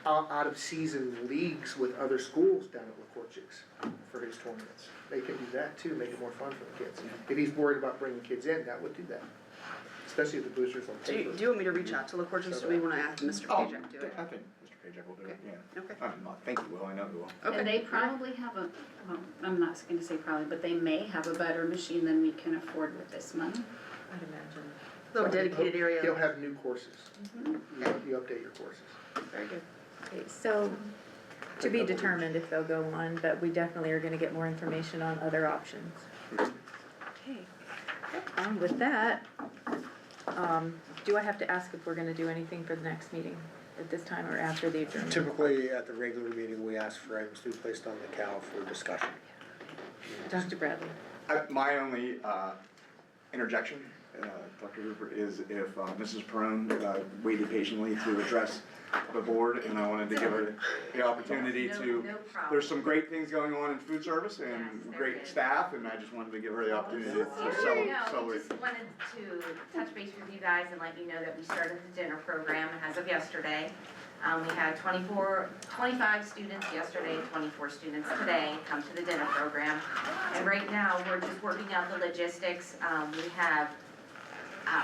out of season leagues with other schools down at Lacorchic's for his tournaments. They can do that too, make it more fun for the kids. If he's worried about bringing kids in, that would do that, especially if the boosters on Do paper. you want me to reach out to LaCourge's, or do we wanna ask Mr. Oh, Pajak to do it? I think Mr. Pajak will do it, yeah. Okay. I'm not, think he will, I know he will. Okay. And they probably have a, well, I'm not gonna say probably, but they may have a better machine than we can afford with this money. I'd imagine. Little dedicated He'll area, have new courses. You update your courses. very good. Okay, so, to be determined if they'll go on, but we definitely are gonna get more information on other options. Okay, with that, do I have to ask if we're gonna do anything for the next meeting at this time or after the adjournment? Typically, at the regular meeting, we ask for items to be placed on the cal for discussion. Dr. Bradley? My only, interjection, Dr. Rupert, is if, Mrs. Perone, waited patiently to address the board, and I wanted to give her the opportunity to. No problem. There's some great things going on in food service and Yes, there great is. staff, and I just wanted to give her the opportunity to No, we celebrate. just wanted to touch base with you guys and let you know that we started the dinner program as of yesterday. We had 25 students yesterday, 24 students today come to the dinner program. And right now, we're just working out the logistics. We have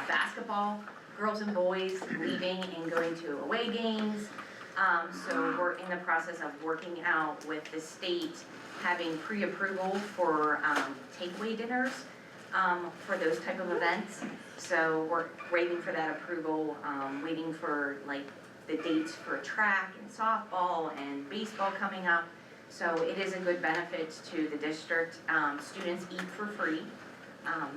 basketball, girls and boys leaving and going to away games. So we're in the process of working out with the state, having pre-approval for takeaway dinners for those type of events. So we're waiting for that approval, waiting for like the dates for track and softball and baseball coming up. So it is a good benefit to the district. Students eat for free.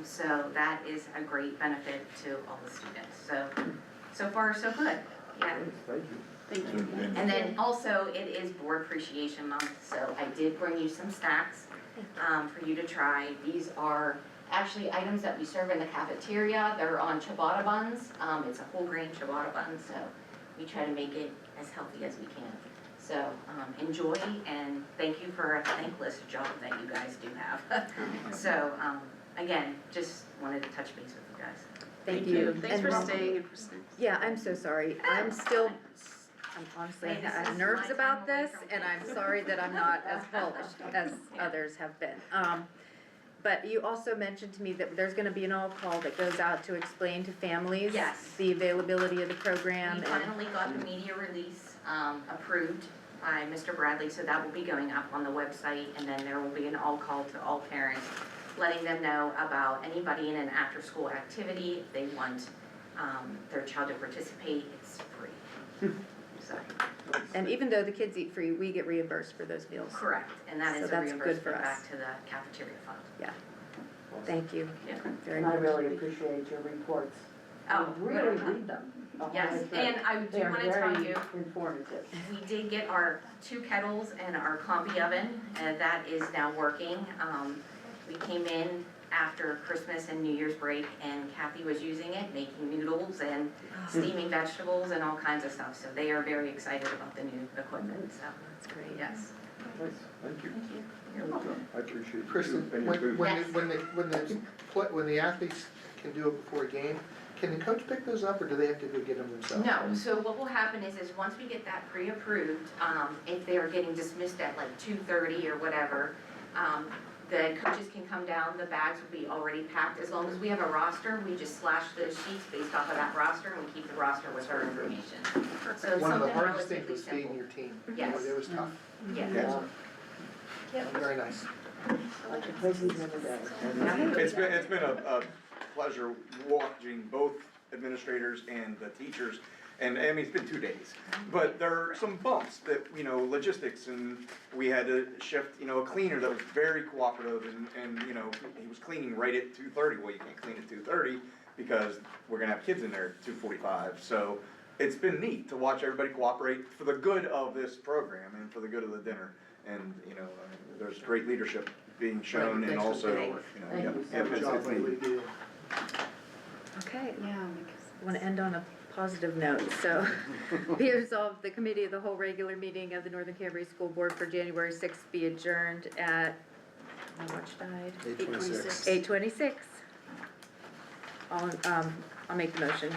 So that is a great benefit to all the students. So far, so good, yeah. Thank you. And then also, it is Board Appreciation Month, so I did bring you some snacks for you to try. These are actually items that we serve in the cafeteria. They're on ciabatta buns. It's a whole grain ciabatta bun, so we try to make it as healthy as we can. So enjoy, and thank you for a thankless job that you guys do have. So again, just wanted to touch base with you guys. Thank you. Thanks And for Mom- staying and for staying. Yeah, I'm so sorry. I'm honestly, Hey, this I have is nerves my about time away this, from and I'm kids. sorry that I'm not as polished as others have been. But you also mentioned to me that there's gonna be an all-call that goes out to explain to families Yes. the availability of the program We and, finally got the media release approved by Mr. Bradley, so that will be going up on the website, and then there will be an all-call to all parents, letting them know about anybody in an after-school activity, if they want their child to participate, it's free. So, and even though the kids eat free, we get reimbursed for those meals. correct, and that So is a that's good for reimbursement us. back to the cafeteria fund. Yeah. Thank you Yeah. very And I much. really appreciate your reports. I Oh, really read them. Oh, yes, they're and I do They're wanna tell very you, informative. we did get our 2 kettles and our combi oven, and that is now working. We came in after Christmas and New Year's break, and Kathy was using it, making noodles and steaming vegetables and all kinds of stuff. So they are very excited about the new equipment, so, That's great. yes. Thank you. You're welcome. I appreciate you Kristen, and your food. when the athletes can do it before a game, can the coach pick those up, or do they have to go get them themselves? No, so what will happen is once we get that pre-approved, if they are getting dismissed at like 2:30 or whatever, the coaches can come down, the bags will be already packed. As long as we have a roster, we just slash those sheets based off of that roster, and we keep the roster with our information. So it's One of the something hardest things relatively was feeding simple. your team. Yes. It was tough. Yes. Very nice. Like the cookies in the day. It's been a pleasure watching both administrators and the teachers, and I mean, it's been 2 days. But there are some bumps that, logistics, and we had to shift, a cleaner that was very cooperative, and he was cleaning right at 2:30. Well, you can't clean at 2:30 because we're gonna have kids in there at 2:45. So it's been neat to watch everybody cooperate for the good of this program and for the good of the dinner. And, there's great leadership being shown, and Thanks for also, being Thank you so it's Good job, neat. what you do. Okay, Yeah, I want to end on a positive note, so be resolved, the committee of the whole regular meeting of the Northern Cambria School Board for January 6th be adjourned at, how much died? 8:26. 8:26. I'll make the motion.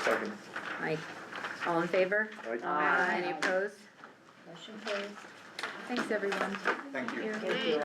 Second. Mike, all in favor? Aye. Any opposed? Motion carries. Thanks, everyone. Thank you. Thank you.